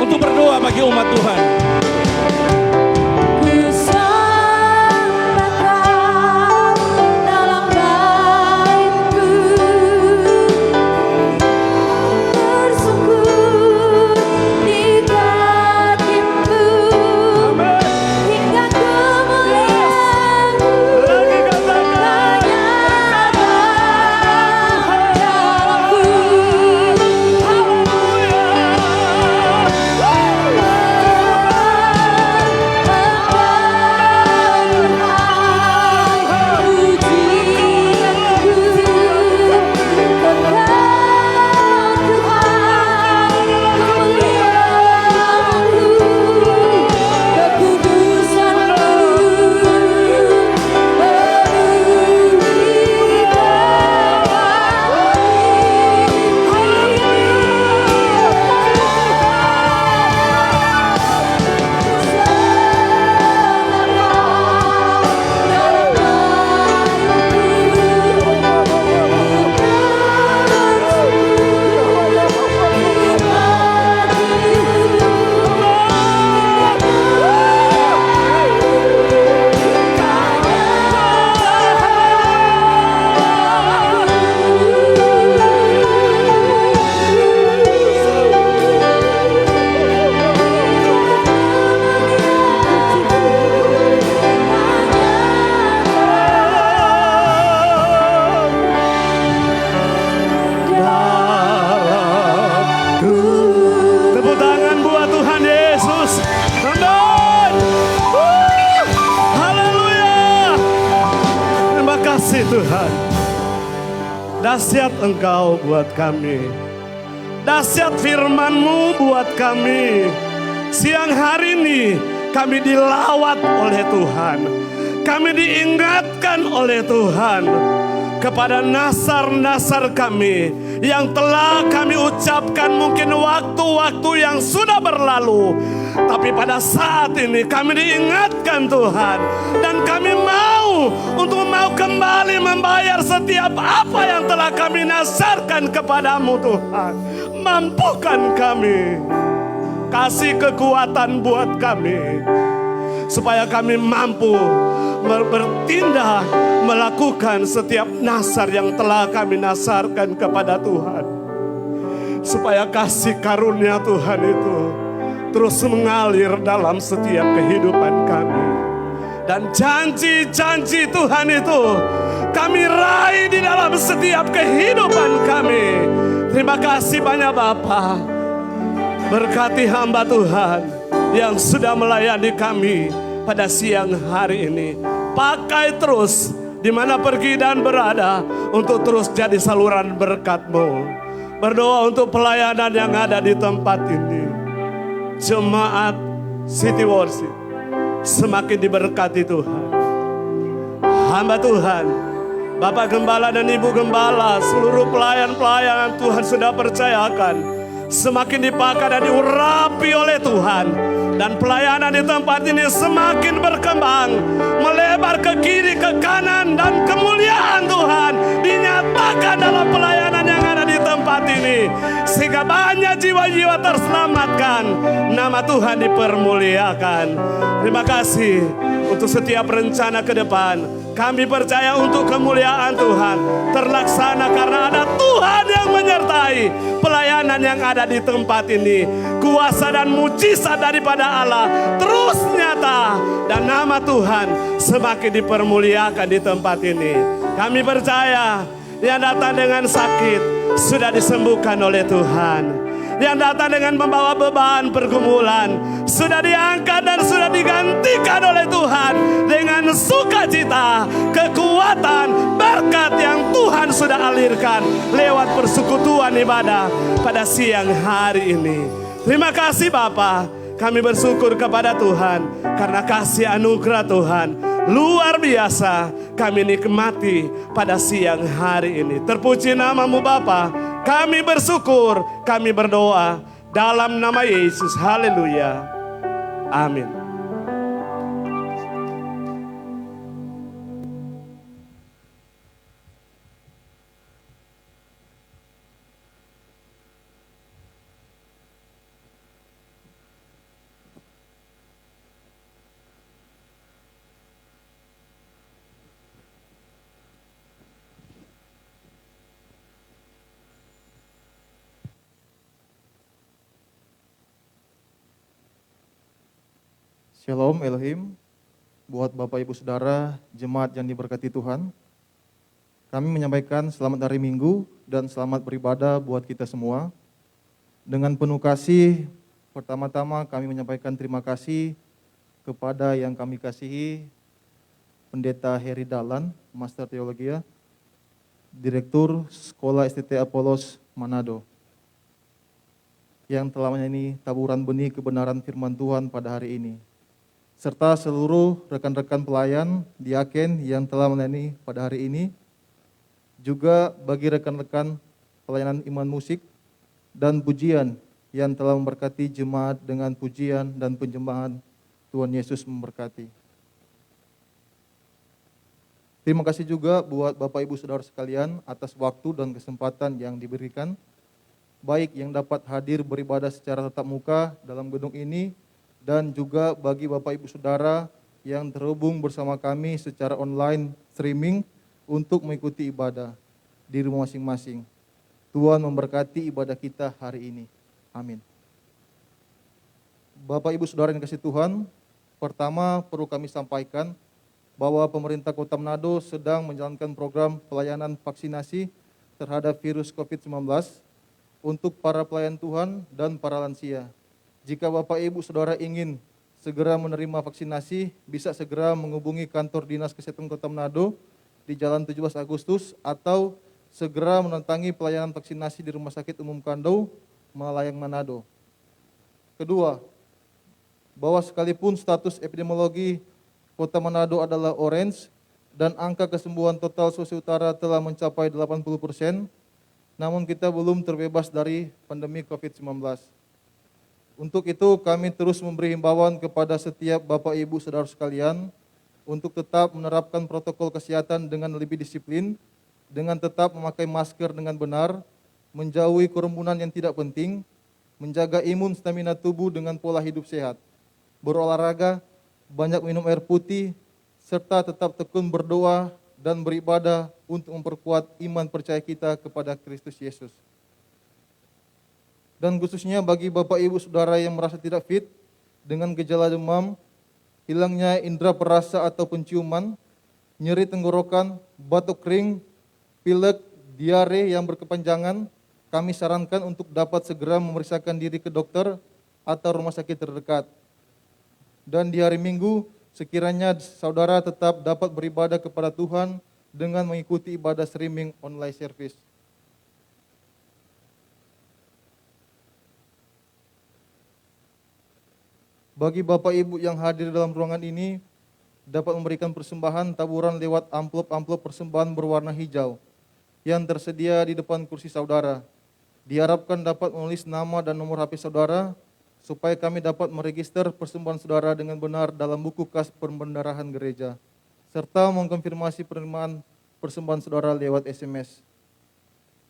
untuk berdoa bagi umat Tuhan. Ku sembahkan dalam baitku, tersungkur di kaki-Mu hingga kemuliaan-Mu menyatakan dalamku. Tepuk tangan buat Tuhan Yesus. Amin. Haleluya. Terima kasih Tuhan. Dahsyat Engkau buat kami. Dahsyat firman-Mu buat kami. Siang hari ini kami dilawat oleh Tuhan. Kami diingatkan oleh Tuhan kepada nasar-nasar kami yang telah kami ucapkan mungkin waktu-waktu yang sudah berlalu. Tapi pada saat ini kami diingatkan Tuhan. Dan kami mau kembali membayar setiap apa yang telah kami nasarkan kepadamu Tuhan. Mampukan kami. Kasih kekuatan buat kami. Supaya kami mampu bertindak, melakukan setiap nasar yang telah kami nasarkan kepada Tuhan. Supaya kasih karunia Tuhan itu terus mengalir dalam setiap kehidupan kami. Dan janji-janji Tuhan itu kami raih di dalam setiap kehidupan kami. Terima kasih banyak Bapa. Berkati hamba Tuhan yang sudah melayani kami pada siang hari ini. Pakai terus di mana pergi dan berada untuk terus jadi saluran berkat-Mu. Berdoa untuk pelayanan yang ada di tempat ini. Jemaat City Worship semakin diberkati Tuhan. Hamba Tuhan, Bapak Gembala dan Ibu Gembala, seluruh pelayan-pelayan Tuhan sudah percayakan semakin dipakai dan diurapi oleh Tuhan. Dan pelayanan di tempat ini semakin berkembang, melebar ke kiri, ke kanan, dan kemuliaan Tuhan dinyatakan dalam pelayanan yang ada di tempat ini. Sehingga banyak jiwa-jiwa terselamatkan, nama Tuhan dipermuliakan. Terima kasih untuk setiap rencana ke depan. Kami percaya untuk kemuliaan Tuhan terlaksana karena ada Tuhan yang menyertai pelayanan yang ada di tempat ini. Kuasa dan mujizat daripada Allah terus nyata dan nama Tuhan semakin dipermuliakan di tempat ini. Kami percaya yang datang dengan sakit sudah disembuhkan oleh Tuhan. Yang datang dengan membawa beban pergumulan sudah diangkat dan sudah digantikan oleh Tuhan dengan sukacita, kekuatan, berkat yang Tuhan sudah alirkan lewat persekutuan ibadah pada siang hari ini. Terima kasih Bapa, kami bersyukur kepada Tuhan karena kasih anugerah Tuhan luar biasa kami nikmati pada siang hari ini. Terpuji nama-Mu Bapa. Kami bersyukur, kami berdoa dalam nama Yesus. Haleluya. Amin. Shalom Elohim, buat Bapak Ibu Saudara, jemaat yang diberkati Tuhan. Kami menyampaikan selamat hari Minggu dan selamat beribadah buat kita semua. Dengan penuh kasih, pertama-tama kami menyampaikan terima kasih kepada yang kami kasihi, Pendeta Heri Dahlan, Master Teologia, Direktur Sekolah STT Apolos Manado, yang telah menyanyi taburan benih kebenaran firman Tuhan pada hari ini, serta seluruh rekan-rekan pelayan diaken yang telah melayani pada hari ini, juga bagi rekan-rekan pelayanan iman musik dan pujian yang telah memberkati jemaat dengan pujian dan penyembahan. Tuhan Yesus memberkati. Terima kasih juga buat Bapak Ibu Saudara sekalian atas waktu dan kesempatan yang diberikan, baik yang dapat hadir beribadah secara tatap muka dalam gedung ini, dan juga bagi Bapak Ibu Saudara yang terhubung bersama kami secara online streaming untuk mengikuti ibadah di rumah masing-masing. Tuhan memberkati ibadah kita hari ini. Amin. Bapak Ibu Saudara yang kasih Tuhan, pertama perlu kami sampaikan bahwa pemerintah Kota Manado sedang menjalankan program pelayanan vaksinasi terhadap virus COVID-19 untuk para pelayan Tuhan dan para lansia. Jika Bapak Ibu Saudara ingin segera menerima vaksinasi, bisa segera menghubungi kantor Dinas Kesehatan Kota Manado di Jalan 17 Agustus atau segera mendatangi pelayanan vaksinasi di Rumah Sakit Umum Kandau, Malayang Manado. Kedua, bahwa sekalipun status epidemiologi Kota Manado adalah orange dan angka kesembuhan total Sulawesi Utara telah mencapai 80%, namun kita belum terbebas dari pandemi COVID-19. Untuk itu kami terus memberi himbauan kepada setiap Bapak Ibu Saudara sekalian untuk tetap menerapkan protokol kesehatan dengan lebih disiplin, dengan tetap memakai masker dengan benar, menjauhi kerumunan yang tidak penting, menjaga imun stamina tubuh dengan pola hidup sehat, berolahraga, banyak minum air putih, serta tetap tekun berdoa dan beribadah untuk memperkuat iman percaya kita kepada Kristus Yesus. Dan khususnya bagi Bapak Ibu Saudara yang merasa tidak fit dengan gejala demam, hilangnya indera perasa atau penciuman, nyeri tenggorokan, batuk kering, pilek, diare yang berkepanjangan, kami sarankan untuk dapat segera memeriksakan diri ke dokter atau rumah sakit terdekat. Dan di hari Minggu, sekiranya saudara tetap dapat beribadah kepada Tuhan dengan mengikuti ibadah streaming online service. Bagi Bapak Ibu yang hadir dalam ruangan ini, dapat memberikan persembahan taburan lewat amplop-amplop persembahan berwarna hijau yang tersedia di depan kursi saudara. Diharapkan dapat menulis nama dan nomor HP saudara, supaya kami dapat meregister persembahan saudara dengan benar dalam buku kas pembendarahan gereja, serta mengkonfirmasi penerimaan persembahan saudara lewat SMS.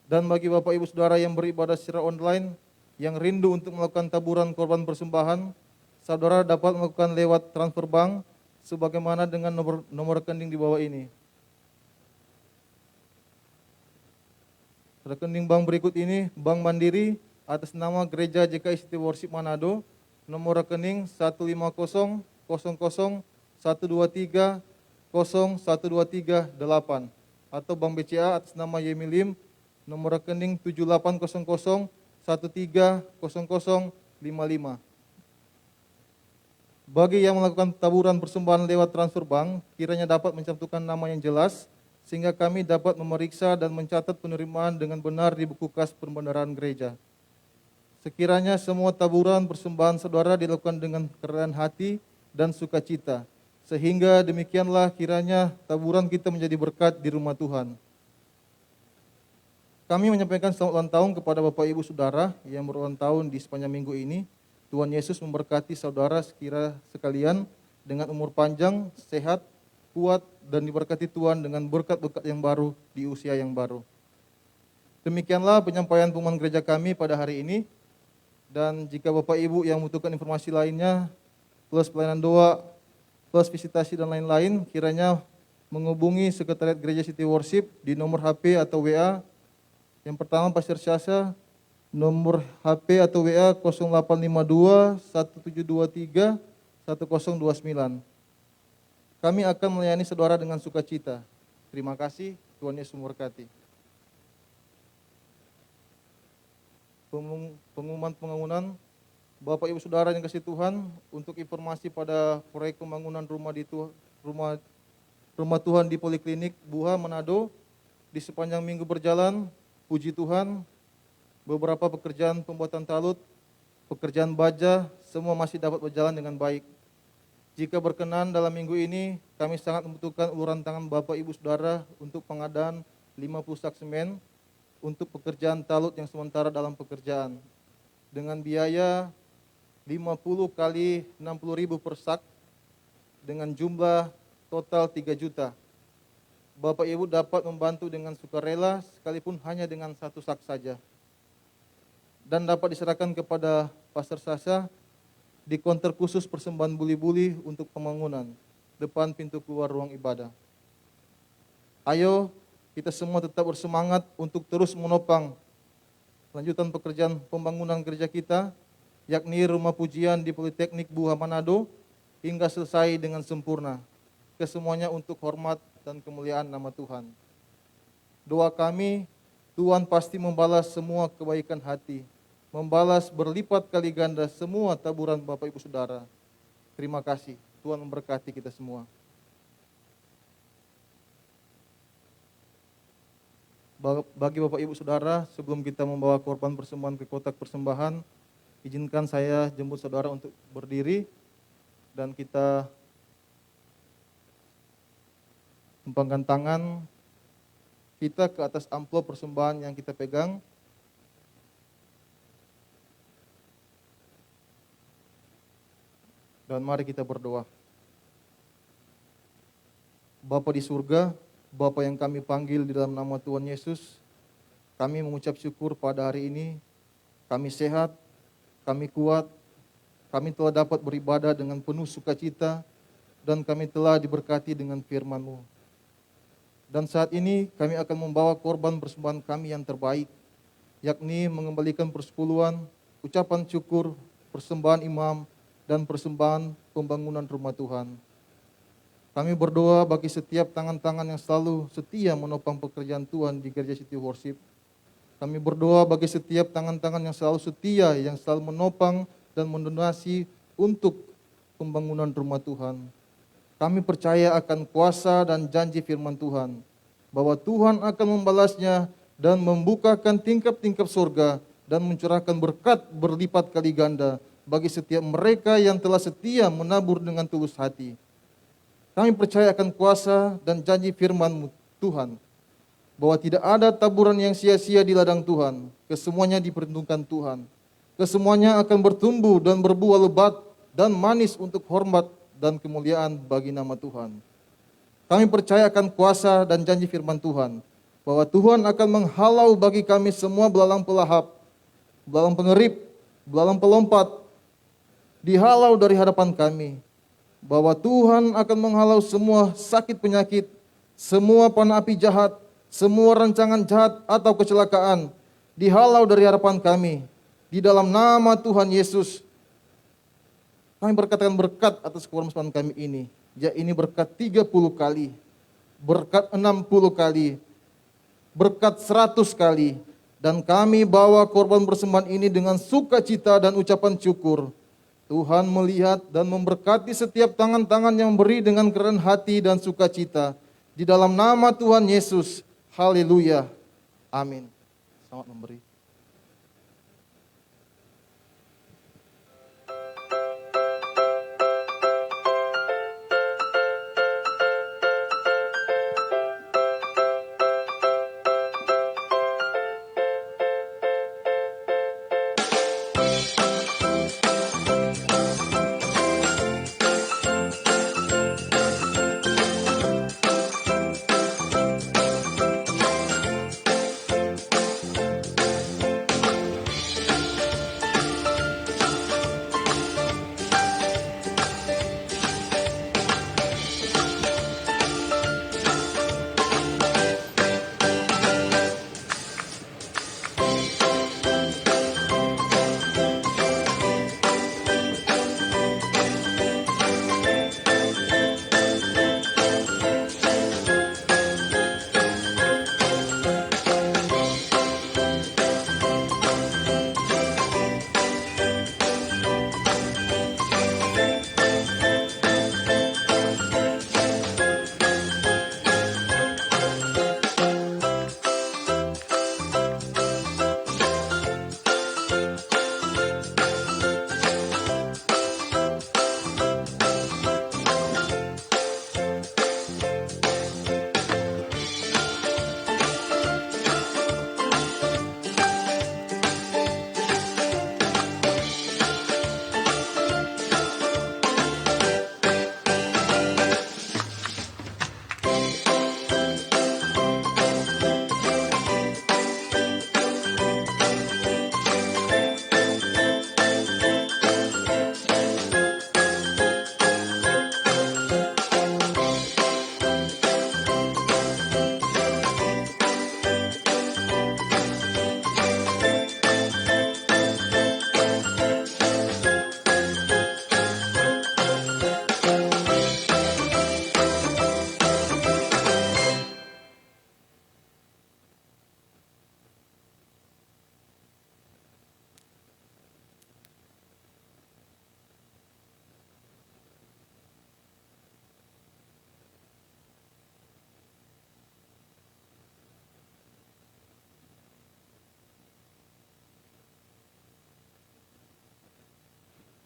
Dan bagi Bapak Ibu Saudara yang beribadah secara online, yang rindu untuk melakukan taburan korban persembahan, saudara dapat melakukan lewat transfer bank, sebagaimana dengan nomor rekening di bawah ini. Rekening bank berikut ini, Bank Mandiri, atas nama Gereja GKI Worship Manado, nomor rekening 1500123012338, atau Bank BCA atas nama Yemilim, nomor rekening 7800130055. Bagi yang melakukan taburan persembahan lewat transfer bank, kiranya dapat mencantumkan nama yang jelas, sehingga kami dapat memeriksa dan mencatat penerimaan dengan benar di buku kas pembendaraan gereja. Sekiranya semua taburan persembahan saudara dilakukan dengan kerendahan hati dan sukacita, sehingga demikianlah kiranya taburan kita menjadi berkat di rumah Tuhan. Kami menyampaikan selamat ulang tahun kepada Bapak Ibu Saudara yang berulang tahun di sepanjang minggu ini. Tuhan Yesus memberkati saudara sekalian dengan umur panjang, sehat, kuat, dan diberkati Tuhan dengan berkat-berkat yang baru di usia yang baru. Demikianlah penyampaian pengumuman gereja kami pada hari ini. Dan jika Bapak Ibu yang membutuhkan informasi lainnya, plus pelayanan doa, plus visitasi dan lain-lain, kiranya menghubungi Sekretariat Gereja City Worship di nomor HP atau WA. Yang pertama Pastor Syasa, nomor HP atau WA 0852 1723 1029. Kami akan melayani saudara dengan sukacita. Terima kasih, Tuhan Yesus memberkati. Pengumuman pembangunan, Bapak Ibu Saudara yang kasih Tuhan, untuk informasi pada proyek pembangunan rumah Tuhan di Poliklinik Buha Manado, di sepanjang minggu berjalan, puji Tuhan, beberapa pekerjaan pembuatan talut, pekerjaan baja, semua masih dapat berjalan dengan baik. Jika berkenan dalam minggu ini, kami sangat membutuhkan uluran tangan Bapak Ibu Saudara untuk pengadaan 50 sak semen untuk pekerjaan talut yang sementara dalam pekerjaan. Dengan biaya 50 kali 60.000 per sak, dengan jumlah total 3 juta. Bapak Ibu dapat membantu dengan sukarela sekalipun hanya dengan 1 sak saja. Dan dapat diserahkan kepada Pastor Sasa di konter khusus persembahan buli-buli untuk pembangunan depan pintu keluar ruang ibadah. Ayo kita semua tetap bersemangat untuk terus menopang lanjutan pekerjaan pembangunan gereja kita, yakni rumah pujian di Politeknik Buha Manado, hingga selesai dengan sempurna. Kesemuanya untuk hormat dan kemuliaan nama Tuhan. Doa kami, Tuhan pasti membalas semua kebaikan hati, membalas berlipat kali ganda semua taburan Bapak Ibu Saudara. Terima kasih, Tuhan memberkati kita semua. Bagi Bapak Ibu Saudara, sebelum kita membawa korban persembahan ke kotak persembahan, izinkan saya jemput saudara untuk berdiri dan kita tumpangkan tangan kita ke atas amplop persembahan yang kita pegang. Dan mari kita berdoa. Bapa di surga, Bapa yang kami panggil di dalam nama Tuhan Yesus, kami mengucap syukur pada hari ini, kami sehat, kami kuat, kami telah dapat beribadah dengan penuh sukacita, dan kami telah diberkati dengan firman-Mu. Dan saat ini kami akan membawa korban persembahan kami yang terbaik, yakni mengembalikan persepuluhan, ucapan syukur, persembahan imam, dan persembahan pembangunan rumah Tuhan. Kami berdoa bagi setiap tangan-tangan yang selalu setia menopang pekerjaan Tuhan di Gereja City Worship. Kami berdoa bagi setiap tangan-tangan yang selalu setia, yang selalu menopang dan mendonasi untuk pembangunan rumah Tuhan. Kami percaya akan kuasa dan janji firman Tuhan, bahwa Tuhan akan membalasnya dan membukakan tingkap-tingkap surga dan mencurahkan berkat berlipat kali ganda bagi setiap mereka yang telah setia menabur dengan tulus hati. Kami percaya akan kuasa dan janji firman Tuhan, bahwa tidak ada taburan yang sia-sia di ladang Tuhan, kesemuanya diperhitungkan Tuhan. Kesemuanya akan bertumbuh dan berbuah lebat dan manis untuk hormat dan kemuliaan bagi nama Tuhan. Kami percaya akan kuasa dan janji firman Tuhan, bahwa Tuhan akan menghalau bagi kami semua belalang pelahap, belalang pengerip, belalang pelompat, dihalau dari hadapan kami, bahwa Tuhan akan menghalau semua sakit penyakit, semua panah api jahat, semua rancangan jahat atau kecelakaan, dihalau dari hadapan kami. Di dalam nama Tuhan Yesus, kami berkatakan berkat atas korban kami ini. Ya, ini berkat 30 kali, berkat 60 kali, berkat 100 kali. Dan kami bawa korban persembahan ini dengan sukacita dan ucapan syukur. Tuhan melihat dan memberkati setiap tangan-tangan yang memberi dengan kerendahan hati dan sukacita. Di dalam nama Tuhan Yesus, haleluya, amin. Selamat memberi.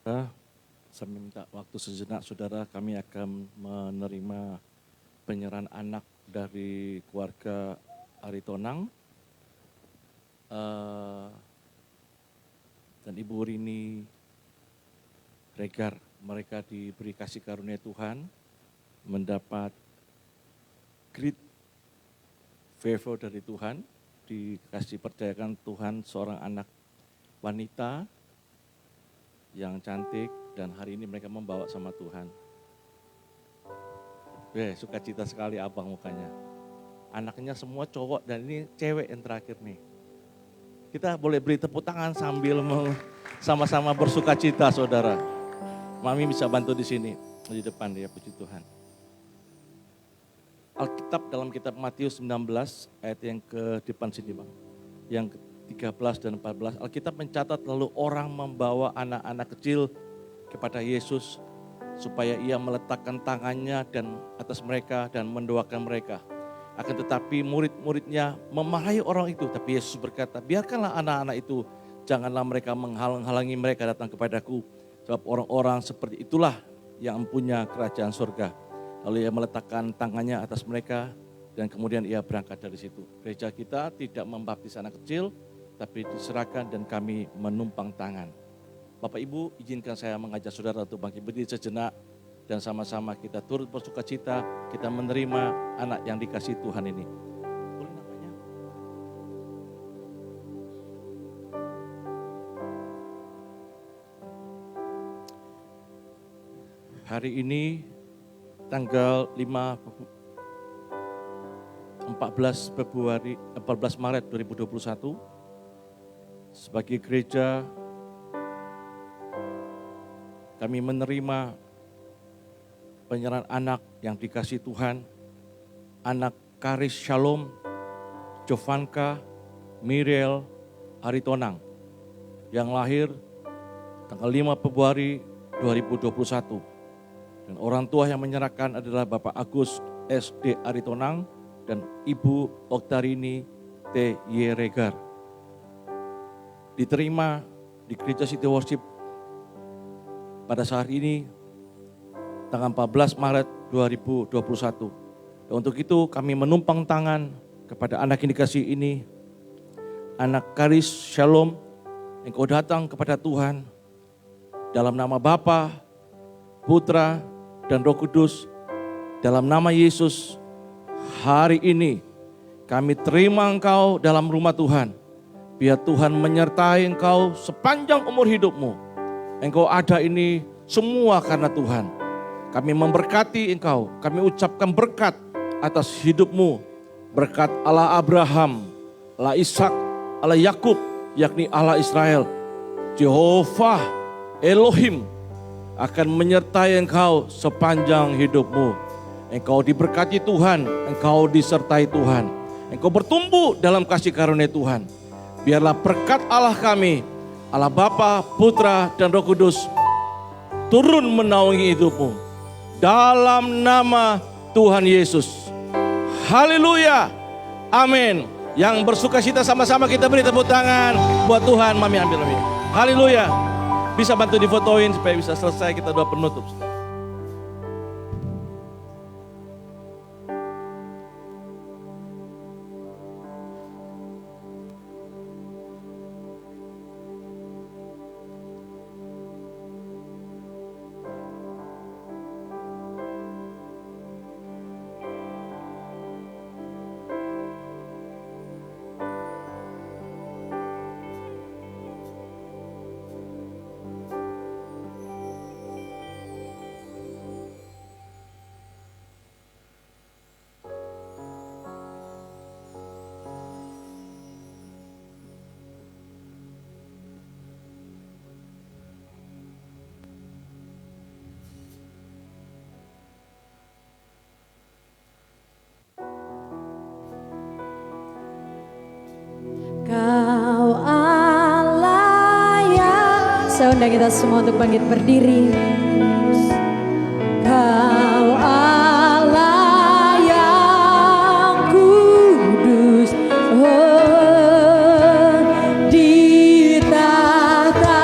Saya minta waktu sejenak saudara, kami akan menerima penyerahan anak dari keluarga Aritonang. Dan Ibu Rini Regar, mereka diberi kasih karunia Tuhan, mendapat great favor dari Tuhan, dikasih percayakan Tuhan seorang anak wanita yang cantik, dan hari ini mereka membawa sama Tuhan. Sukacita sekali abang mukanya. Anaknya semua cowok dan ini cewek yang terakhir nih. Kita boleh beri tepuk tangan sambil sama-sama bersukacita saudara. Mami bisa bantu di sini, di depan ya, puji Tuhan. Alkitab dalam kitab Matius 19 ayat yang ke depan sini Bang. Yang ke-13 dan 14, Alkitab mencatat lalu orang membawa anak-anak kecil kepada Yesus supaya ia meletakkan tangannya dan atas mereka dan mendoakan mereka. Akan tetapi murid-muridnya memarahi orang itu, tapi Yesus berkata, biarkanlah anak-anak itu, janganlah mereka menghalang-halangi mereka datang kepadaku, sebab orang-orang seperti itulah yang mempunyai kerajaan surga. Lalu ia meletakkan tangannya atas mereka dan kemudian ia berangkat dari situ. Gereja kita tidak membaptis anak kecil, tapi diserahkan dan kami menumpang tangan. Bapak Ibu, izinkan saya mengajak saudara untuk bangkit berdiri sejenak dan sama-sama kita turut bersukacita, kita menerima anak yang dikasih Tuhan ini. Boleh namanya? Hari ini tanggal 14 Maret 2021, sebagai gereja kami menerima penyerahan anak yang dikasih Tuhan, anak Karis Shalom, Jovanka, Miriel, Aritonang, yang lahir tanggal 5 Februari 2021. Dan orang tua yang menyerahkan adalah Bapak Agus S.D. Aritonang dan Ibu Oktarini T. Y. Regar. Diterima di Gereja City Worship pada saat ini tanggal 14 Maret 2021. Dan untuk itu kami menumpang tangan kepada anak yang dikasih ini, anak Karis Shalom, engkau datang kepada Tuhan dalam nama Bapa, Putra, dan Roh Kudus, dalam nama Yesus. Hari ini kami terima engkau dalam rumah Tuhan. Biar Tuhan menyertai engkau sepanjang umur hidupmu. Engkau ada ini semua karena Tuhan. Kami memberkati engkau, kami ucapkan berkat atas hidupmu. Berkat Allah Abraham, Allah Ishak, Allah Yakub, yakni Allah Israel. Jehovah Elohim akan menyertai engkau sepanjang hidupmu. Engkau diberkati Tuhan, engkau disertai Tuhan. Engkau bertumbuh dalam kasih karunia Tuhan. Biarlah berkat Allah kami, Allah Bapa, Putra, dan Roh Kudus turun menaungi hidupmu. Dalam nama Tuhan Yesus. Haleluya. Amin. Yang bersukacita sama-sama kita beri tepuk tangan buat Tuhan. Mami ambil Mami. Haleluya. Bisa bantu difotoin supaya bisa selesai, kita doa penutup. Kau Allah yang... Saya undang kita semua untuk bangkit berdiri. Kau Allah yang kudus, oh, di tahta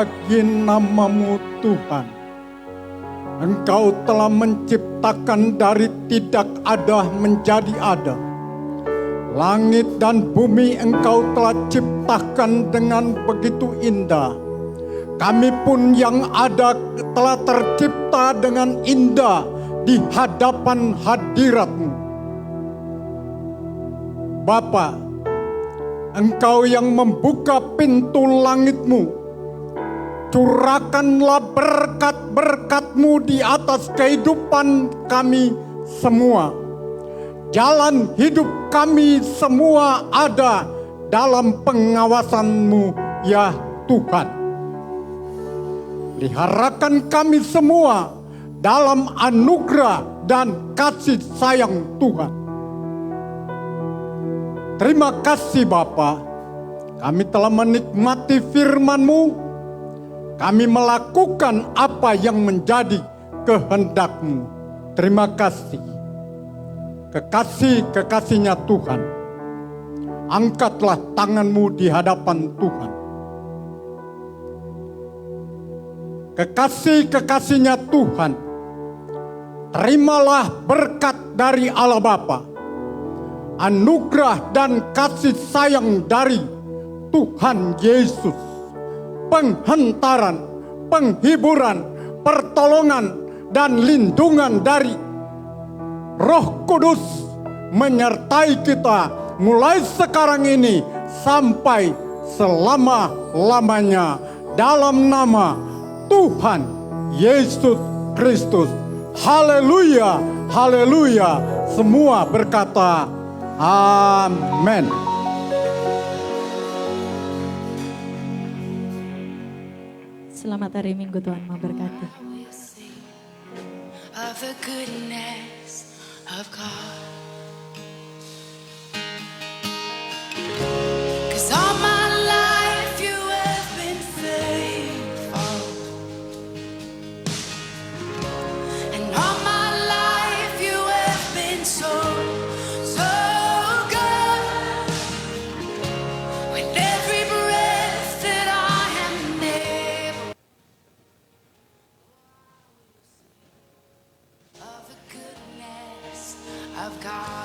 bagi nama-Mu Tuhan. Engkau telah menciptakan dari tidak ada menjadi ada. Langit dan bumi Engkau telah ciptakan dengan begitu indah. Kami pun yang ada telah tercipta dengan indah di hadapan hadirat-Mu. Bapa, Engkau yang membuka pintu langit-Mu, curahkanlah berkat-berkat-Mu di atas kehidupan kami semua. Jalan hidup kami semua ada dalam pengawasan-Mu, ya Tuhan. Peliharakan kami semua dalam anugerah dan kasih sayang Tuhan. Terima kasih Bapa, kami telah menikmati firman-Mu, kami melakukan apa yang menjadi kehendak-Mu. Terima kasih. Kekasih-kekasihnya Tuhan, angkatlah tangan-Mu di hadapan Tuhan. Kekasih-kekasihnya Tuhan, terimalah berkat dari Allah Bapa, anugerah dan kasih sayang dari Tuhan Yesus, penghentaran, penghiburan, pertolongan, dan lindungan dari Roh Kudus menyertai kita mulai sekarang ini sampai selama-lamanya dalam nama Tuhan Yesus Kristus. Haleluya, haleluya. Semua berkata amin. Selamat hari Minggu, Tuhan memberkati. Of the goodness of God. 'Cause all my life you have been faithful, and all my life you have been so, so good. With every breath that I am able, of the goodness of God.